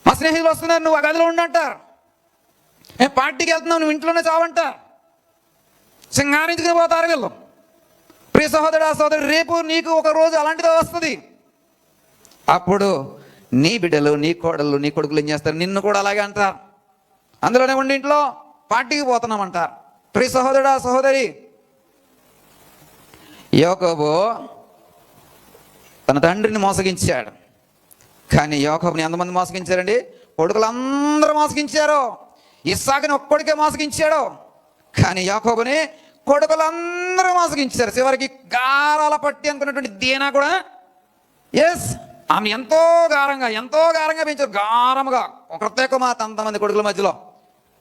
మా స్నేహితులు వస్తున్నారు, నువ్వు ఆ గదిలో ఉండంటారు. పార్టీకి వెళ్తున్నావు, నువ్వు ఇంట్లోనే చావంటారు. సింగారించుకుని పోతారు వీళ్ళు. ప్రియ సహోదరుడా, సహోదరి, రేపు నీకు ఒక రోజు అలాంటిదో వస్తుంది. అప్పుడు నీ బిడ్డలు, నీ కోడళ్ళు, నీ కొడుకులు ఏం చేస్తారు? నిన్ను కూడా అలాగే అంటారు. అందులోనే ఉండి ఇంట్లో పార్టీకి పోతున్నామంటారు. ప్రియ సహోదరుడా, సహోదరి, యాకోబు తన తండ్రిని మోసగించాడు. కానీ యాకోబుని ఎంతమంది మోసగించారండి? కొడుకులందరూ మోసగించారు. ఇస్సాకుని ఒక్కడికే మోసగించాడు. కానీ యాకోబుని కొడుకులందరూ మోసగించారు. చివరికి గారాల పట్టి అనుకున్నటువంటి దీనా కూడా ఆమె ఎంతో గారంగా పెంచారు. గారముగా ఒకరితే కుమార్తె అంతమంది కొడుకుల మధ్యలో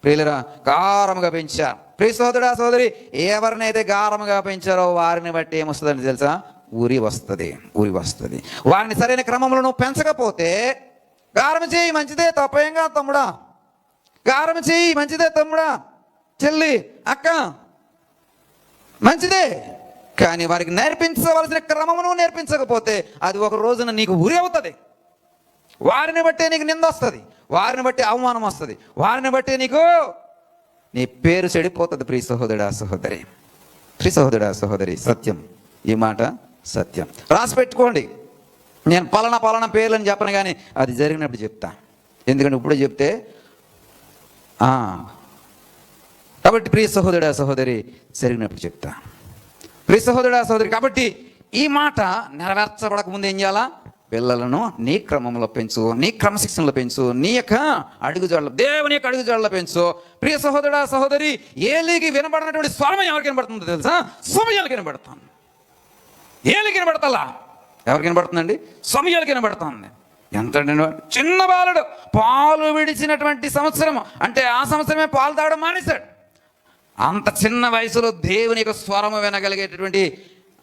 ప్రియులరా గారముగా పెంచారు. ప్రియ సహోదరుడా, సహోదరి, ఎవరినైతే గారముగా పెంచారో వారిని బట్టి ఏమొస్తుందని తెలుసా? ఊరి వస్తుంది. వారిని సరైన క్రమంలో నువ్వు పెంచకపోతే, గారం చేయి మంచిదే, తప్పేంగా తమ్ముడా, గారం చేయి మంచిదే తమ్ముడా, చెల్లి, అక్క, మంచిదే. కానీ వారికి నేర్పించవలసిన క్రమమును నేర్పించకపోతే అది ఒక రోజున నీకు ఉరి అవుతుంది. వారిని బట్టే నీకు నింద వస్తుంది, వారిని బట్టి అవమానం వస్తుంది, వారిని బట్టి నీకు నీ పేరు చెడిపోతుంది. ప్రియ సహోదరుడా, సహోదరి, ప్రియ సహోదరుడా, సహోదరి, సత్యం, ఈ మాట సత్యం. రాసి పెట్టుకోండి. నేను పలానా పేర్లని చెప్పను, కానీ అది జరిగినప్పుడు చెప్తా. ఎందుకంటే ఇప్పుడే చెప్తే కాబట్టి ప్రియ సహోదరుడా, సహోదరి, జరిగినప్పుడు చెప్తా. ప్రియ సహోదరుడా, సహోదరి, కాబట్టి ఈ మాట నెరవేర్చబడక ముందు ఏం చేయాలా? పిల్లలను నీ క్రమంలో పెంచు, నీ క్రమశిక్షణలో పెంచు, నీ యొక్క అడుగుజాడలో, దేవుని యొక్క అడుగుజాడలో పెంచు. ప్రియ సహోదరుడా, సహోదరి, ఏలికి వినబడినటువంటి స్వరం ఎవరికి వినబడుతుందో తెలుసా? సమయాలకు వినబడుతుంది. ఏలికి వినబడతలా? ఎవరికి వినబడుతుందండి? సమయాలకు వినబడుతుంది. ఎంత చిన్న బాలుడు పాలు విడిచినటువంటి సంవత్సరం, అంటే ఆ సంవత్సరమే పాలు తాగడం మానేశాడు. అంత చిన్న వయసులో దేవుని యొక్క స్వరము వినగలిగేటటువంటి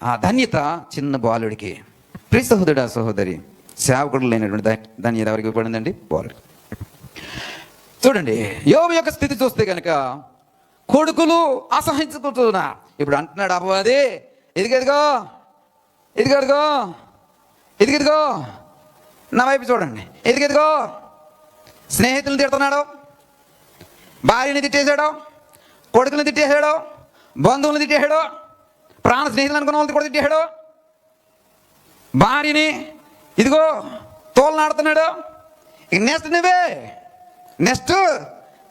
ఆ ధన్యత చిన్న బాలుడికి. ప్రియ సహోదరుడా, సహోదరి, సేవకుడు లేనటువంటి ధన్యత ఎవరికి ఇవ్వబడిందండి? బాలుడు. చూడండి, యోబు యొక్క స్థితి చూస్తే కనుక కొడుకులు అసహించుకుంటున్నా. ఇప్పుడు అంటున్నాడు అపవాది, ఇదిగో నా వైపు చూడండి, ఎదిగెదిగో స్నేహితులను తిడుతున్నాడు, భార్యని తిట్టేశాడు, కొడుకుని తిట్టేశాడు, బంధువులను తిట్టేశాడు, ప్రాణ స్నేహితులు అనుకున్న వాళ్ళని కూడా తిట్టేశాడు, భార్యని ఇదిగో తోలనాడుతున్నాడు. ఇక నెక్స్ట్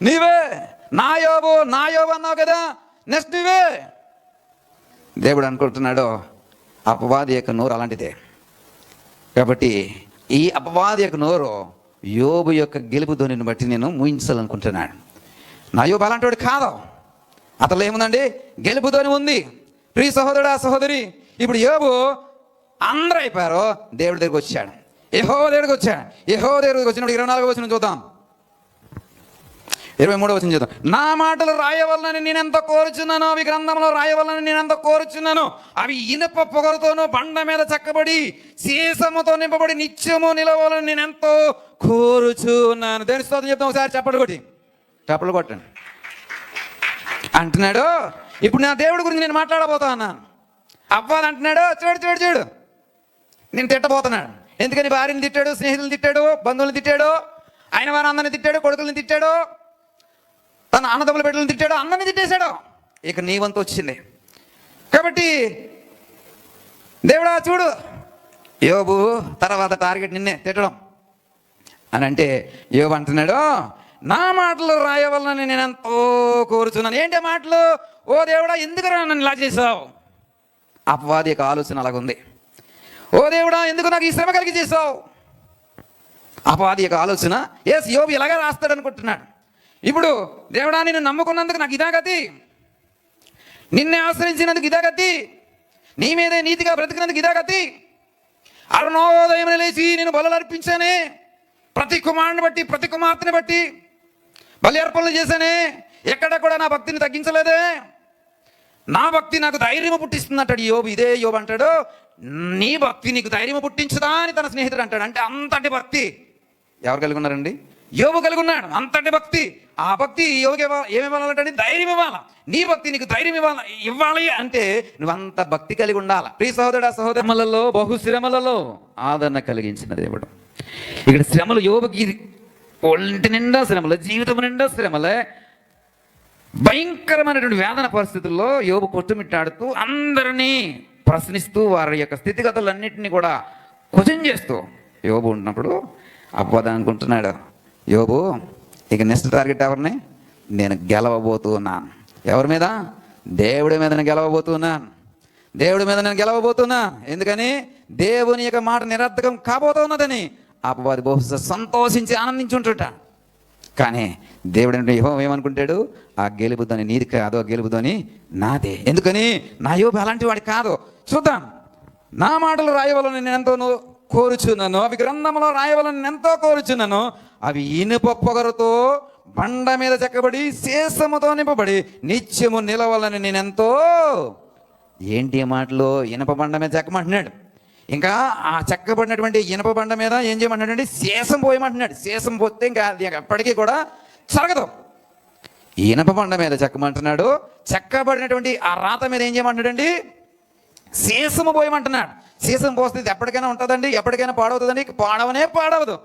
నీవే నా యోబు అన్నావు కదా, నెక్స్ట్ నువ్వే. దేవుడు అనుకుంటున్నాడు అపవాది యొక్క నోరు అలాంటిదే. కాబట్టి ఈ అపవాది యొక్క నోరు యోబు యొక్క గెలుపు ధ్వనిని బట్టి నేను ముయించాలనుకుంటున్నాను. నా యోబు అలాంటి కాదు. అతను ఏముందండి? గెలుపు ధ్వని ఉంది. ప్రియ సహోదరుడా, సహోదరి, ఇప్పుడు యోబు అందరూ అయిపోయారు, దేవుడి దగ్గరికి వచ్చాడు. యెహోవా దగ్గరికి వచ్చినప్పుడు 24వ వచనం చూద్దాం. 23వ వచనం చూద్దాం. నా మాటలు రాయవలనని నేనెంత కోరుచున్నాను, అవి గ్రంథంలో రాయవలనని నేనెంత కోరుచున్నాను. అవి ఇనుప పొగరుతోనూ బండ మీద చక్కబడి సీసముతో నింపబడి నిత్యము నిలవాలని నేనెంతో కోరుచున్నాను. దేని స్తోత్రం చెప్తాం ఒకసారి చప్పట్లు కొట్టండి అంటున్నాడు. ఇప్పుడు నా దేవుడి గురించి నేను మాట్లాడబోతా అన్నాను. అవ్వాలి అంటున్నాడు, చూడు నేను తిట్టబోతున్నాడు. ఎందుకని? భార్యని తిట్టాడు, స్నేహితులను తిట్టాడు, బంధువులను తిట్టాడు, ఆయన వారి అందరిని తిట్టాడు, కొడుకులను తిట్టాడు, తన అన్నదమ్ముల బిడ్డలను తిట్టాడు, అందరిని తిట్టేశాడు. ఇక నీ వంతు వచ్చింది. కాబట్టి దేవుడా చూడు, యోబు తర్వాత టార్గెట్ నిన్నే తిట్టడం అని అంటే యోబు అంటున్నాడు, నా మాటలు రాయవలనని నేను ఎంతో కోరుచున్నాను. ఏంటి మాటలు? ఓ దేవుడా, ఎందుకు నన్ను ఇలా చేసావు? అపవాది యొక్క ఆలోచన అలాగుంది. ఓ దేవుడా, ఎందుకు నాకు ఈ శ్రమ కలిగి చేసావు? అపవాది యొక్క ఆలోచన. యోబు ఇలాగే రాస్తాడు అనుకుంటున్నాడు. ఇప్పుడు దేవుడా, నేను నమ్ముకున్నందుకు నాకు ఇదా గతి, నిన్నే ఆశ్రయించినందుకు ఇదా గతి, నీ మీదే నీతిగా బ్రతికినందుకు ఇదా గతి. అరుణోదయం లేచి నేను బలులు అర్పించానే, ప్రతి కుమారుని బట్టి ప్రతి కుమార్తెని బట్టి బలి అర్పణలు చేశానే, ఎక్కడ కూడా నా భక్తిని తగ్గించలేదే. నా భక్తి నాకు ధైర్యం పుట్టిస్తుంది అంటాడు యోబు. ఇదే యోబు అంటాడు, నీ భక్తి నీకు ధైర్యం పుట్టించుదా అని తన స్నేహితుడు అంటాడు. అంటే అంతటి భక్తి ఎవరు కలిగి ఉన్నారండి? యోబు కలిగి ఉన్నాడు. అంతటి భక్తి. ఆ భక్తి యోగి ఏమి ఇవ్వాలంటే ధైర్యం ఇవ్వాలా. నీ భక్తి నీకు ధైర్యం ఇవ్వాలి అంటే నువ్వు అంత భక్తి కలిగి ఉండాలి. ప్రియ సహోదరుడా సహోదరులలో బహుశ్రమలలో ఆదరణ కలిగించిన దేవుడు. ఇక్కడ శ్రమలు యోబుకి ఒంటి నిండా శ్రమలు, జీవితం నిండా శ్రమలే, భయంకరమైనటువంటి వేదన పరిస్థితుల్లో యోబు కొట్టుమిట్టాడుతూ అందరినీ ప్రశ్నిస్తూ వారి యొక్క స్థితిగతులన్నింటినీ కూడా క్వశ్చన్ చేస్తూ యోబు ఉన్నప్పుడు అబ్బోదా అనుకుంటున్నాడు యోబు, ఇక నెక్స్ట్ టార్గెట్ ఎవరిని? నేను గెలవబోతున్నాను. ఎవరి మీద? దేవుడి మీద నేను గెలవబోతున్నాను. దేవుడి మీద నేను గెలవబోతున్నా. ఎందుకని? దేవుని యొక్క మాట నిరర్థకం కాబోతున్నదని అపవాది బహుశా సంతోషించి ఆనందించి ఉంటుంట. కానీ దేవుడు అంటే యెహోవా ఏమనుకుంటాడు? ఆ గెలుపుదని నీది కాదు, ఆ గెలుపుదని నాదే. ఎందుకని? నా యోబు అలాంటి వాడి కాదు. చూద్దాం. నా మాటలు రాయవలని నేను ఎంతో కోరుచున్నాను, అవి గ్రంథంలో రాయవలని నేను ఎంతో కోరుచున్నాను. అవి ఇనుప పొగరుతో బండ మీద చెక్కబడి శేషముతో నింపబడి నిత్యము నిలవాలని నేను ఎంతో. ఏంటి మాటలు? ఇనుప బండ మీద చెక్కమంటున్నాడు. ఇంకా ఆ చెక్కబడినటువంటి ఇనుప బండ మీద ఏం చేయమంటున్నాడు? శేషం పోయమంటున్నాడు. శేషం పోతే ఇంకా ఎప్పటికీ కూడా జరగదు. ఇనుప బండ మీద చెక్కమంటున్నాడు. చెక్కబడినటువంటి ఆ రాత మీద ఏం చేయమంటున్నాడండి? శేషము పోయమంటున్నాడు. శేషం పోస్తే ఇది ఎప్పటికైనా ఉంటుందండి? ఎప్పటికైనా పాడవుతుందండి? పాడవదు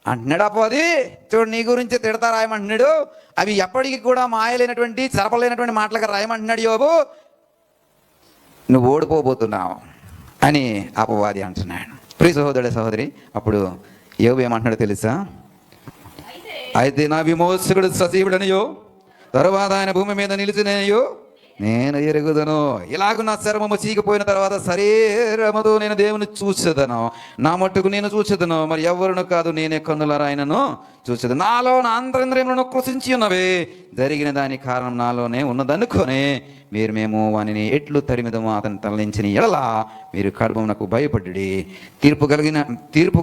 అంటున్నాడు అపవాది. చూడు, నీ గురించి తిడతా రాయమంటున్నాడు. అవి ఎప్పటికీ కూడా మాయలేనటువంటి చరపలేనటువంటి మాటలుగా రాయమంటున్నాడు యోబు. నువ్వు ఓడిపోబోతున్నావు అని అపవాది అంటున్నాడు. ప్రియ సహోదరుడు సహోదరి, అప్పుడు యోబు ఏమంటున్నాడో తెలుసా? అయితే నా విమోచకుడు సజీవుడనియో, తరువాత ఆయన భూమి మీద నిలిచినయో నేను ఎరుగుదను. ఇలాగ నా చర్మము చీకిపోయిన తర్వాత శరీరముతో నేను దేవుని చూసేదను. నా మట్టుకు నేను చూసేదను, మరి ఎవరును కాదు, నేనే కన్నులారా ఆయనను చూసేది. నాలో నా అంతరింద్రియములను కృషించి ఉన్నవే, జరిగిన దానికి కారణం నాలోనే ఉన్నదనుకొని మేము వానిని ఎట్లు తరిమిదమో అతను తరలించిన ఎడలా మీరు కడుపునకు భయపడ్డి తీర్పు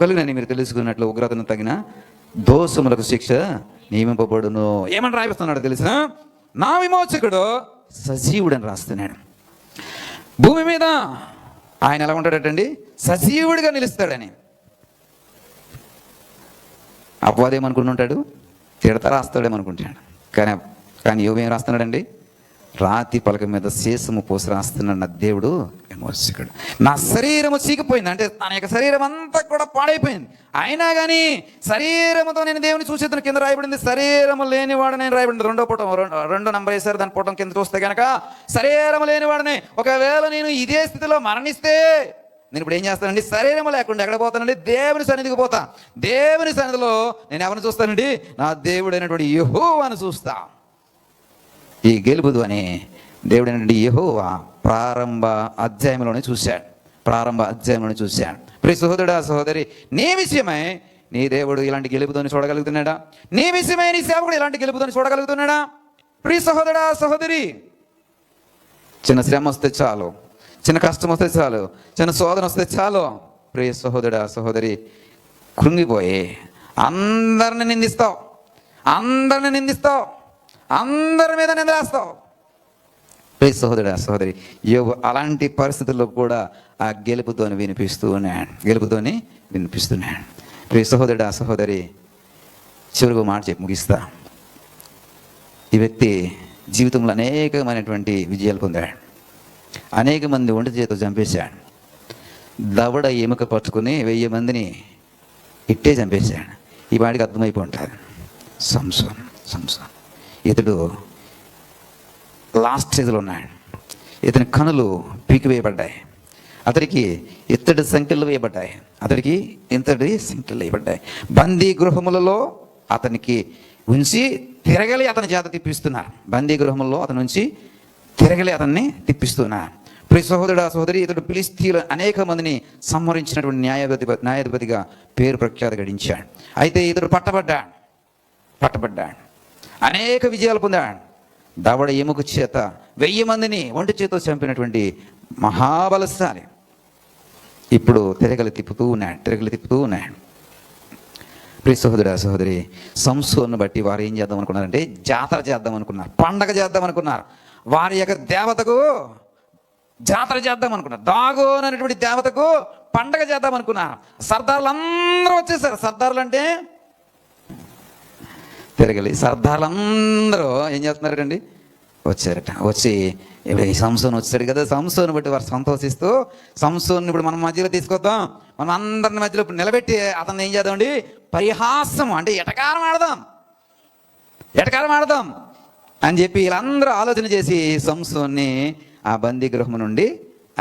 కలిగినని మీరు తెలుసుకున్నట్లు ఉగ్రతను తగిన దోషములకు శిక్ష నియమింపబడును. ఏమని రాయిస్తున్నాడు తెలుసా? నా విమోచకుడు సజీవుడని రాస్తున్నాడు. భూమి మీద ఆయన ఎలా ఉంటాడటండి? సజీవుడిగా నిలుస్తాడని. అపవాదేమనుకుంటుంటాడు? తిడతా రాస్తాడేమనుకుంటాడు. కానీ యోబు ఏం రాస్తున్నాడండి? రాతి పలక మీద శేషము పోసి రాస్తున్నాడు. నా దేవుడు విమోచకుడు. నా శరీరము చీకిపోయింది అంటే తన యొక్క శరీరం అంతా కూడా పాడైపోయింది. అయినా కానీ శరీరముతో నేను దేవుని చూసేతను కింద రాయబడింది. శరీరము లేనివాడు నేను రాయబడింది. రెండో నంబర్ వేశారు. దాని పుటం కింద చూస్తే కనుక శరీరము లేనివాడనే. ఒకవేళ నేను ఇదే స్థితిలో మరణిస్తే నేను ఇప్పుడు ఏం చేస్తానండి? శరీరము లేకుండా ఎక్కడ పోతానండి? దేవుని సన్నిధికి పోతా. దేవుని సన్నిధిలో నేను ఎవరిని చూస్తానండి? నా దేవుడైనటువంటి యెహోవాను చూస్తా. ఈ గెలుపుదు అని దేవుడైనటువంటి యెహోవా ప్రారంభ అధ్యాయంలోనే చూశాడు. ప్రియ సహోదరుడా సహోదరి, నీ విషయమై నీ దేవుడు ఇలాంటి గెలుపుతోని చూడగలుగుతున్నాడా? నీ విషయమై నీ సేవకుడు ఇలాంటి గెలుపుతోని చూడగలుగుతున్నాడా? ప్రియ సహోదరుడా సహోదరి, చిన్న శ్రమ వస్తే చాలు, చిన్న కష్టం వస్తే చాలు, చిన్న శోధన వస్తే చాలు, ప్రియ సహోదరుడా సహోదరి, కృంగిపోయి అందరిని నిందిస్తావు, అందరి మీద నిందలేస్తావు. ప్రియ సహోదరుడా సహోదరి, యోబు అలాంటి పరిస్థితుల్లో కూడా ఆ గెలుపుతోని వినిపిస్తున్నాడు. ప్రియ సహోదరుడా సహోదరి, చివరికి మాట చెప్పి ముగిస్తా. ఈ వ్యక్తి జీవితంలో అనేకమైనటువంటి విజయాలు పొందాడు. అనేక మంది ఒంటి చేతితో చంపేశాడు. దవడ ఎముక పట్టుకుని 1000 మందిని ఇట్టే చంపేశాడు. ఈ వాడికి అర్థమైపోయి ఉంటుంది. సంసోన్ ఇతడు లాస్ట్ స్టేజ్లో ఉన్నాడు. ఇతని కనులు పీకివేయబడ్డాయి. అతడికి ఇత్తడి సంఖ్యలు వేయబడ్డాయి. బందీ గృహములలో అతనికి ఉంచి తిరగలి అతని చేత తిప్పిస్తున్నారు. బందీ గృహములలో అతని నుంచి తిరగలి అతన్ని తిప్పిస్తున్నారు. ప్రియ సహోదరుడా సహోదరి, ఇతడు ఫిలిష్తీయులు అనేక మందిని సంహరించినటువంటి న్యాయాధిపతిగా పేరు ప్రఖ్యాతి గడించాడు. అయితే ఇతడు పట్టబడ్డాడు. అనేక విజయాలు పొందాడు. దవడ ఎముక చేత 1000 మందిని ఒంటి చేతో చంపినటువంటి మహాబలశాలి ఇప్పుడు తిరగలి తిప్పుతూ ఉన్నాడు. ప్రియ సహోదరుడా సహోదరి, సంసోను బట్టి వారు ఏం చేద్దాం అనుకున్నారంటే జాతర చేద్దాం అనుకున్నారు, పండగ చేద్దాం అనుకున్నారు. వారి యొక్క దేవతకు జాతర చేద్దాం అనుకున్నారు. దాగోన్ అనేటువంటి దేవతకు పండగ చేద్దాం అనుకున్నారు. సర్దార్లు అందరూ వచ్చేసారు. సర్దార్లు అంటే తిరగలి. సర్దార్లు అందరూ ఏం చేస్తున్నారండి, వచ్చారట. వచ్చి ఇప్పుడు ఈ సంసోన్ వచ్చాడు కదా, సంసోన్ బట్టి వారు సంతోషిస్తూ, సంసోన్ ఇప్పుడు మనం మధ్యలో తీసుకొద్దాం, మనం అందరిని మధ్యలో నిలబెట్టి అతన్ని ఏం చేద్దామండి, పరిహాసం అంటే ఎటకారం ఆడదాం అని చెప్పి వీళ్ళందరూ ఆలోచన చేసి సంసోన్ని ఆ బందీ గృహం నుండి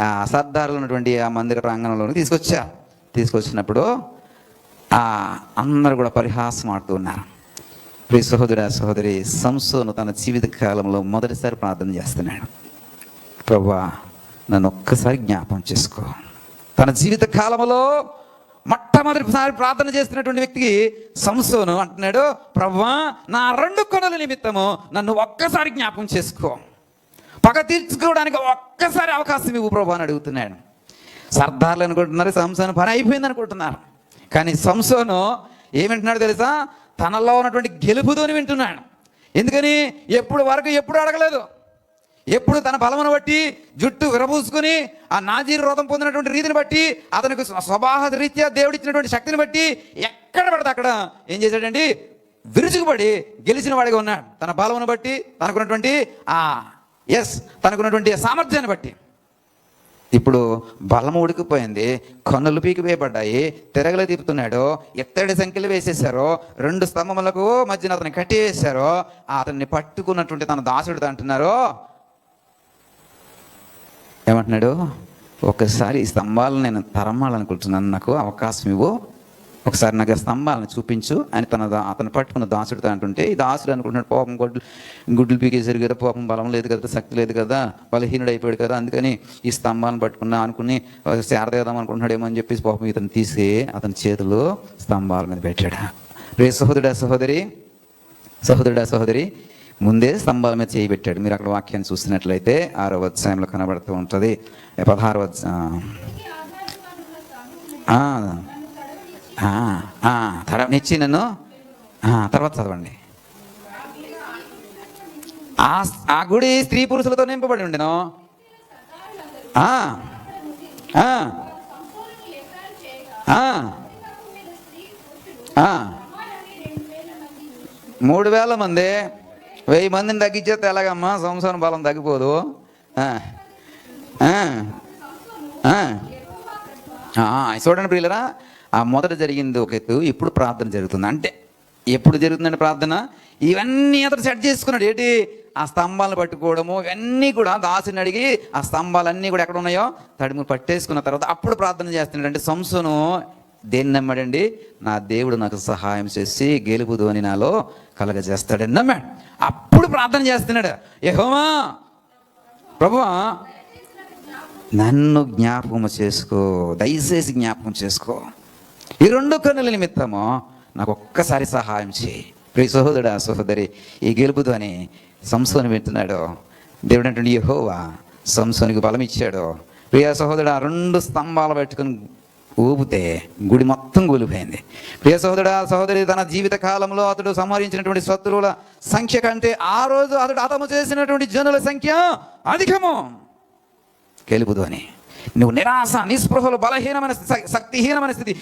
ఆ సర్దారులు ఉన్నటువంటి ఆ మందిర ప్రాంగణంలోకి తీసుకొచ్చినప్పుడు అందరూ కూడా పరిహాసం ఆడుతూ ఉన్నారు. ప్రియ సహోదర సహోదరి, సంసోను తన జీవిత కాలంలో మొదటిసారి ప్రార్థన చేస్తున్నాడు. ప్రభువా నన్ను ఒక్కసారి జ్ఞాపం చేసుకో. తన జీవిత కాలంలో మొట్టమొదటిసారి ప్రార్థన చేస్తున్నటువంటి వ్యక్తికి సంసోను అంటున్నాడు, ప్రభువా నా 2 కొనల నిమిత్తము నన్ను ఒక్కసారి జ్ఞాపం చేసుకో, పగ తీర్చుకోవడానికి ఒక్కసారి అవకాశం ఇవ్వు ప్రభు అని అడుగుతున్నాడు. సర్దార్లు అనుకుంటున్నారు సంసోను పని అయిపోయింది అనుకుంటున్నారు. కానీ సంసోను ఏమంటున్నాడు తెలుసా, తనలో ఉన్నటువంటి గెలుపుతోని వింటున్నాడు. ఎందుకని ఎప్పుడు అడగలేదు. ఎప్పుడు తన బలమును బట్టి జుట్టు విరబూసుకుని ఆ నాజీరు వ్రతం పొందినటువంటి రీతిని బట్టి, అతనికి స్వభావ రీత్యా దేవుడిచ్చినటువంటి శక్తిని బట్టి ఎక్కడ పడితే అక్కడ ఏం చేశాడండి, విరుచుకుపడి గెలిచిన వాడిగా ఉన్నాడు. తన బలమును బట్టి, తనకున్నటువంటి తనకున్నటువంటి సామర్థ్యాన్ని బట్టి. ఇప్పుడు బలము ఉడికిపోయింది, కన్నులు పీకివేయబడ్డాయి, తిరగలు తిప్పుతున్నాడు, ఎత్తడి సంఖ్యలు వేసేసారు, 2 స్తంభములకు మధ్యన అతన్ని కట్టి వేశారు. అతన్ని పట్టుకున్నటువంటి తన దాసుడు అంటున్నారు, ఏమంటున్నాడు, ఒకసారి ఈ స్తంభాలను నేను తరమాలనుకుంటున్నాను, నాకు అవకాశం ఇవ్వు, ఒకసారి నాకు స్తంభాలను చూపించు అని అతను పట్టుకున్న దాసుడితో అంటుంటే, ఈ దాసుడు అనుకుంటున్నాడు, పాపం గుడ్లు పీకేశారు కదా, పాపం బలం లేదు కదా, శక్తి లేదు కదా, బలహీనుడు అయిపోయాడు కదా, అందుకని ఈ స్తంభాలను పట్టుకున్నా అనుకుని చేరదేద్దాం అనుకుంటున్నాడేమో అని చెప్పేసి పాపం ఇతను తీసి అతని చేతులు స్తంభాల మీద పెట్టాడు. రే సహోదరుడా సహోదరి, ముందే స్తంభాల మీద చేయి పెట్టాడు. మీరు అక్కడ వాక్యాన్ని చూసినట్లయితే 6వ అధ్యాయంలో కనబడుతూ ఉంటుంది. 16వ తడవనిచ్చి నన్ను తర్వాత చదవండి. ఆ గుడి స్త్రీ పురుషులతో నింపబడి ఉండెను. 3,000 మంది, 1000 మందిని తగ్గించేస్తే ఎలాగమ్మా, సంవత్సరం బలం తగ్గిపోదు. చూడండి ప్రియులరా, ఆ మొదట జరిగింది ఒక ఎత్తు, ఇప్పుడు ప్రార్థన జరుగుతుంది. అంటే ఎప్పుడు జరుగుతుందండి ప్రార్థన? ఇవన్నీ అతను సెట్ చేసుకున్నాడు. ఏంటి, ఆ స్తంభాలను పట్టుకోవడము, ఇవన్నీ కూడా దాసుని అడిగి ఆ స్తంభాలన్నీ కూడా ఎక్కడ ఉన్నాయో తడిము పట్టేసుకున్న తర్వాత అప్పుడు ప్రార్థన చేస్తున్నాడు. అంటే సంసోను దేన్ని నమ్మాడండి, నా దేవుడు నాకు సహాయం చేసి గెలుపుదు అని నాలో కలగజేస్తాడని నమ్మాడు. అప్పుడు ప్రార్థన చేస్తున్నాడు, యెహోవా ప్రభువా నన్ను జ్ఞాపకం చేసుకో, దయచేసి జ్ఞాపకం చేసుకో, ఈ 2 కన్నుల నిమిత్తము నాకు ఒక్కసారి సహాయం చేయి. ప్రియ సహోదరుడా సహోదరి, ఈ గెలుపుదు అని సంసోను వింటున్నాడు. దేవుడు అంటే యెహోవా సంసోనికి బలం ఇచ్చాడు. ప్రియ సహోదరుడు, 2 స్తంభాలు పెట్టుకుని ఊపితే గుడి మొత్తం కూలిపోయింది. ప్రియ సహోదరుడా సహోదరి, తన జీవిత కాలంలో అతడు సంహరించినటువంటి శత్రువుల సంఖ్య కంటే ఆ రోజు అతడు హతము చేసినటువంటి జనుల సంఖ్య అధికము. గెలుపుదు అని నువ్వు నిరాశ, నిస్పృహలు, బలహీనమైన శక్తిహీనమైన స్థితి,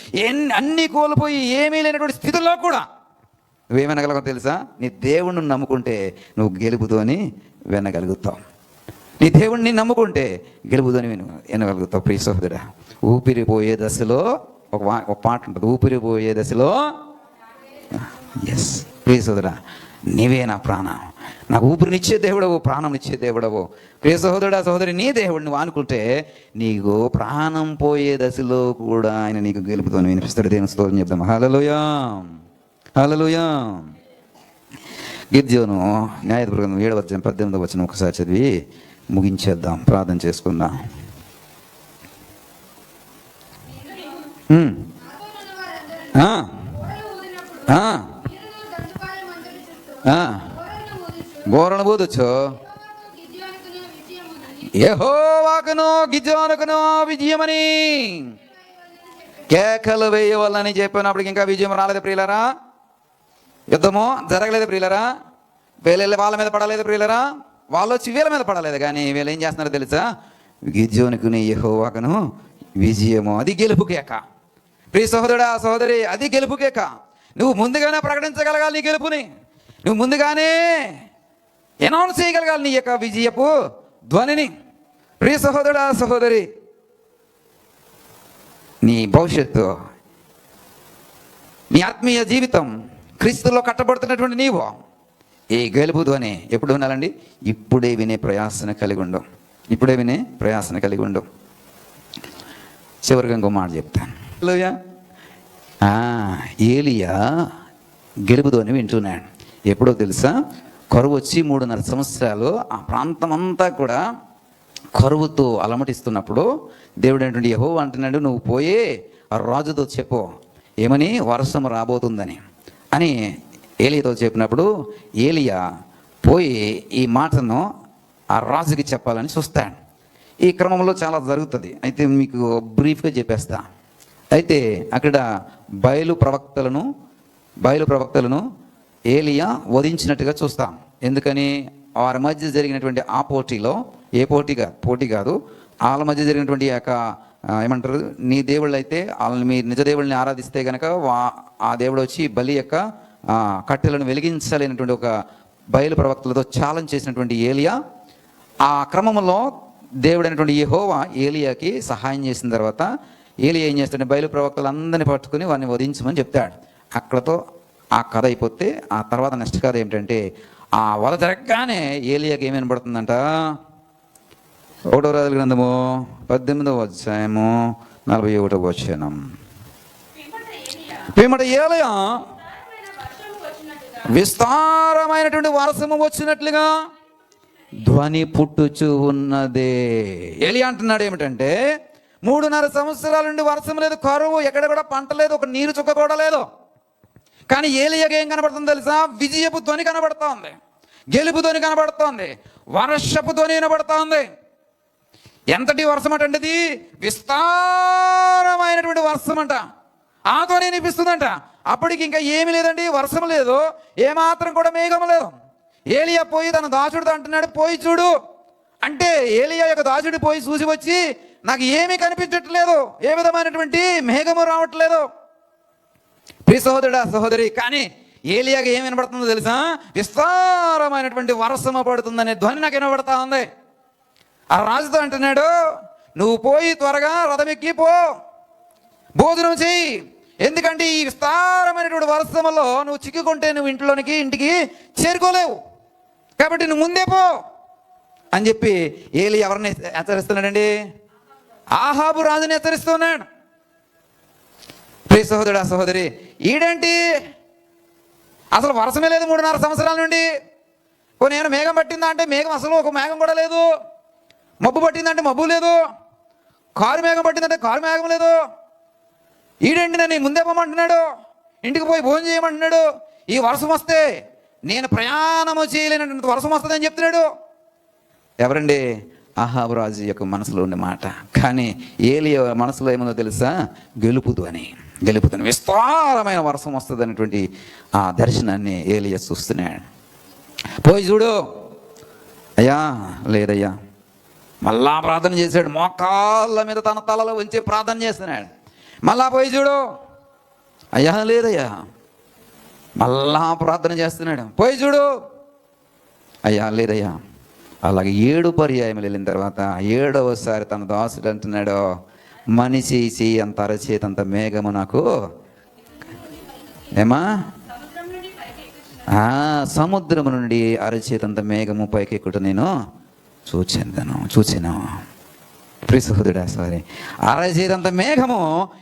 అన్నీ కోల్పోయి ఏమీ లేనటువంటి స్థితిలో కూడా నువ్వేమనగలగో తెలుసా? నీ దేవుణ్ణి నమ్ముకుంటే నువ్వు గెలుపుతోని వినగలుగుతావు. నీ దేవుణ్ణి నమ్ముకుంటే గెలుపుతోని వినగలుగుతావు. ప్రియ సహోదరా, ఊపిరిపోయే దశలో ఒక పాట ఉంటుంది, ఊపిరిపోయే దశలో ప్రియ సహోదరా నీవే నా ప్రాణం, నాకు ఊపిరినిచ్చే దేవుడవు, ప్రాణం ఇచ్చే దేవుడవు. ప్రియ సహోదరుడా సహోదరి, నీ దేవుడు నువ్వు అనుకుంటే నీకు ప్రాణం పోయే దశలో కూడా ఆయన నీకు గెలుపుతోని వినిపిస్తాడు. దేవుని స్తోత్రం చెప్దాం. హల్లెలూయా హల్లెలూయా. గిద్యోను న్యాయాధిపతి 7వ అధ్యాయం 18వ వచనం ఒకసారి చదివి ముగించేద్దాం, ప్రార్థన చేసుకుందాం. బోరను బూదొచ్చు, యెహోవాకును గిద్యోనుకును విజయమని కేకలు వేయవల్లని చెప్పినప్పటికి ఇంకా విజయం రాలేదు ప్రియులరా. యుద్ధము జరగలేదు ప్రియులరా. వేలెళ్ళ వాళ్ళ మీద పడలేదు ప్రియులరా. వాళ్ళు వచ్చి వీళ్ళ మీద పడలేదు, కానీ వీళ్ళు ఏం చేస్తున్నారో తెలుసా? గిద్యోనుకుని యెహోవాకును విజయము, అది గెలుపు కేక. ప్రియ సహోదరుడా సహోదరి, అది గెలుపు కేక. నువ్వు ముందుగానే ప్రకటించగలగాలి నీ గెలుపుని, నువ్వు ముందుగానే అనౌన్స్ చేయగలగాలి నీ యొక్క విజయపు ధ్వనిని. ప్రియ సహోదరుడా సహోదరి, నీ భవిష్యత్తు, నీ ఆత్మీయ జీవితం, క్రీస్తులో కట్టబడుతున్నటువంటి నీవు ఈ గెలుపు ధ్వని ఎప్పుడు వినాలండి? ఇప్పుడే వినే ప్రయాసన కలిగి ఉండు, ఇప్పుడే వినే ప్రయాసన కలిగి ఉండు. చివరిగా ఇంకో మాట చెప్తాను. ఏలియా గెలుపు ధ్వని వింటున్నాడు. ఎప్పుడో తెలుసా? కరువు వచ్చి 3.5 సంవత్సరాలు ఆ ప్రాంతం అంతా కూడా కరువుతో అలమటిస్తున్నప్పుడు దేవుడు ఏంటంటే యెహోవా అంటున్నాడు, నువ్వు పోయి ఆ రాజుతో చెప్పు ఏమని, వర్షం రాబోతుందని అని ఏలియాతో చెప్పినప్పుడు ఏలియా పోయి ఈ మాటను ఆ రాజుకి చెప్పాలని చూస్తాడు. ఈ క్రమంలో చాలా జరుగుతుంది, అయితే మీకు బ్రీఫ్గా చెప్పేస్తా. అయితే అక్కడ బయలు ప్రవక్తలను ఏలియా వధించినట్టుగా చూస్తాం. ఎందుకని? వారి మధ్య జరిగినటువంటి ఆ పోటీలో, పోటీ కాదు, వాళ్ళ మధ్య జరిగినటువంటి యొక్క ఏమంటారు, నీ దేవుళ్ళు అయితే వాళ్ళని, మీ నిజ దేవుళ్ళని ఆరాధిస్తే కనుక ఆ దేవుడు వచ్చి బలి యొక్క కట్టెలను వెలిగించలేనటువంటి ఒక బయలు ప్రవక్తలతో ఛాలెంజ్ చేసినటువంటి ఏలియా, ఆ క్రమంలో దేవుడు అయినటువంటి యెహోవా ఏలియాకి సహాయం చేసిన తర్వాత ఏలియా ఏం చేస్తాడు? బయలు ప్రవక్తలందరినీ పట్టుకుని వారిని వధించమని చెప్తాడు. అక్కడతో ఆ కథ అయిపోతే ఆ తర్వాత నెక్స్ట్ కథ ఏమిటంటే, ఆ వధ జరగగానే ఏలియాకి ఏమేమి పడుతుందంట? 1వ రాజుల గ్రంథము 18వ అధ్యాయము 41వ వచనం. పిమ్మట ఏలియా విస్తారమైనటువంటి వర్షము వచ్చినట్లుగా ధ్వని పుట్టుచు ఉన్నదే. ఏలియా అంటున్నాడు ఏమిటంటే, 3.5 సంవత్సరాల నుండి వర్షం లేదు, కరువు, ఎక్కడ కూడా పంట లేదు, ఒక నీరు చుక్క కూడా లేదు. కానీ ఏలియాకి ఏం కనబడుతుంది తెలుసా? విజయపు ధ్వని కనబడుతోంది, గెలుపు ధ్వని కనబడుతోంది, వర్షపు ధ్వని వినబడుతోంది. ఎంతటి వర్షం అంటే అది విస్తారమైనటువంటి వర్షం అంట. ఆ ధ్వని వినిపిస్తుందంట. అప్పటికి ఇంకా ఏమీ లేదండి, వర్షం లేదు, ఏమాత్రం కూడా మేఘం లేదు. ఏలియా పోయి తన దాసుడితో అంటున్నాడు, పోయి చూడు అంటే ఏలియా యొక్క దాసుడు పోయి చూసి వచ్చి, నాకు ఏమీ కనిపించట్లేదు, ఏ విధమైనటువంటి మేఘము రావట్లేదు. ప్రియ సహోదరుడా సహోదరి, కానీ ఏలియాకి ఏం వినబడుతుందో తెలుసా? విస్తారమైనటువంటి వర్షము పడుతుందనే ధ్వని నాకు వినబడతా ఉంది. ఆ రాజుతో అంటున్నాడు, నువ్వు పోయి త్వరగా రథం ఎక్కి పో, భోజనం చెయ్యి, ఎందుకంటే ఈ విస్తారమైనటువంటి వర్షములో నువ్వు చిక్కుకుంటే నువ్వు ఇంటికి చేరుకోలేవు, కాబట్టి నువ్వు ముందే పో అని చెప్పి ఏలి ఎవరిని హెచ్చరిస్తున్నాడండి? ఆహాబు రాజుని హెచ్చరిస్తున్నాడు. ప్రియ సహోదరుడా సహోదరి, ఈడేంటి అసలు వర్షమే లేదు 3.5 సంవత్సరాల నుండి. కొన్ని ఏమైనా మేఘం పట్టిందా అంటే మేఘం అసలు ఒక మేఘం కూడా లేదు. మబ్బు పట్టిందంటే మబ్బు లేదు. కారు మేఘం పట్టిందంటే కారు మేఘం లేదు. ఈడేంటి నన్ను ముందే పోమంటున్నాడు, ఇంటికి పోయి భోజనం చేయమంటున్నాడు. ఈ వర్షం వస్తే నేను ప్రయాణము చేయలేనటువంటి వర్షం వస్తుందని చెప్తున్నాడు. ఎవరండి? అహాబు రాజు యొక్క మనసులో ఉండే మాట. కానీ ఏలియా మనసులో ఏముందో తెలుసా? గెలుపు ధ్వని, విస్తారమైన వర్షం వస్తుంది అనేటువంటి ఆ దర్శనాన్ని ఏలియా చూస్తున్నాడు. పోయి చూడు. అయ్యా లేదయ్యా. మళ్ళా ప్రార్థన చేశాడు, మోకాళ్ళ మీద తన తలలో ఉంచి ప్రార్థన చేస్తున్నాడు. మళ్ళా పోయి చూడు. అయ్యా లేదయ్యా. మళ్ళా ప్రార్థన చేస్తున్నాడు, పోయి చూడు. అయ్యా లేదయ్యా. అలాగే 7 పర్యాయములు వెళ్ళిన తర్వాత 7వసారి తన దాసుడు అంటున్నాడు, మనిషి చెయ్యి అంత అరచేతంత మేఘము నాకు సముద్రము నుండి అరచేతంత మేఘము పైకెక్కుట నేను చూచాను. ప్రియ సహోదరుడా సారీ, అరచేతంత మేఘము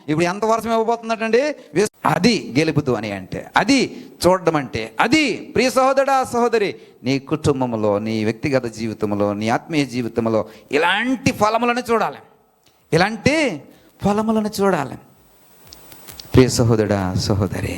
ఇప్పుడు ఎంత వర్షం ఇవ్వబోతున్నట్టండి? అది గెలుపు ధ్వని అంటే, అది చూడడం అంటే, అది ప్రియ సహోదరుడా సహోదరి, నీ కుటుంబంలో, నీ వ్యక్తిగత జీవితంలో, నీ ఆత్మీయ జీవితంలో ఇలాంటి ఫలములను చూడాలి. ప్రియ సహోదరుడా సహోదరి.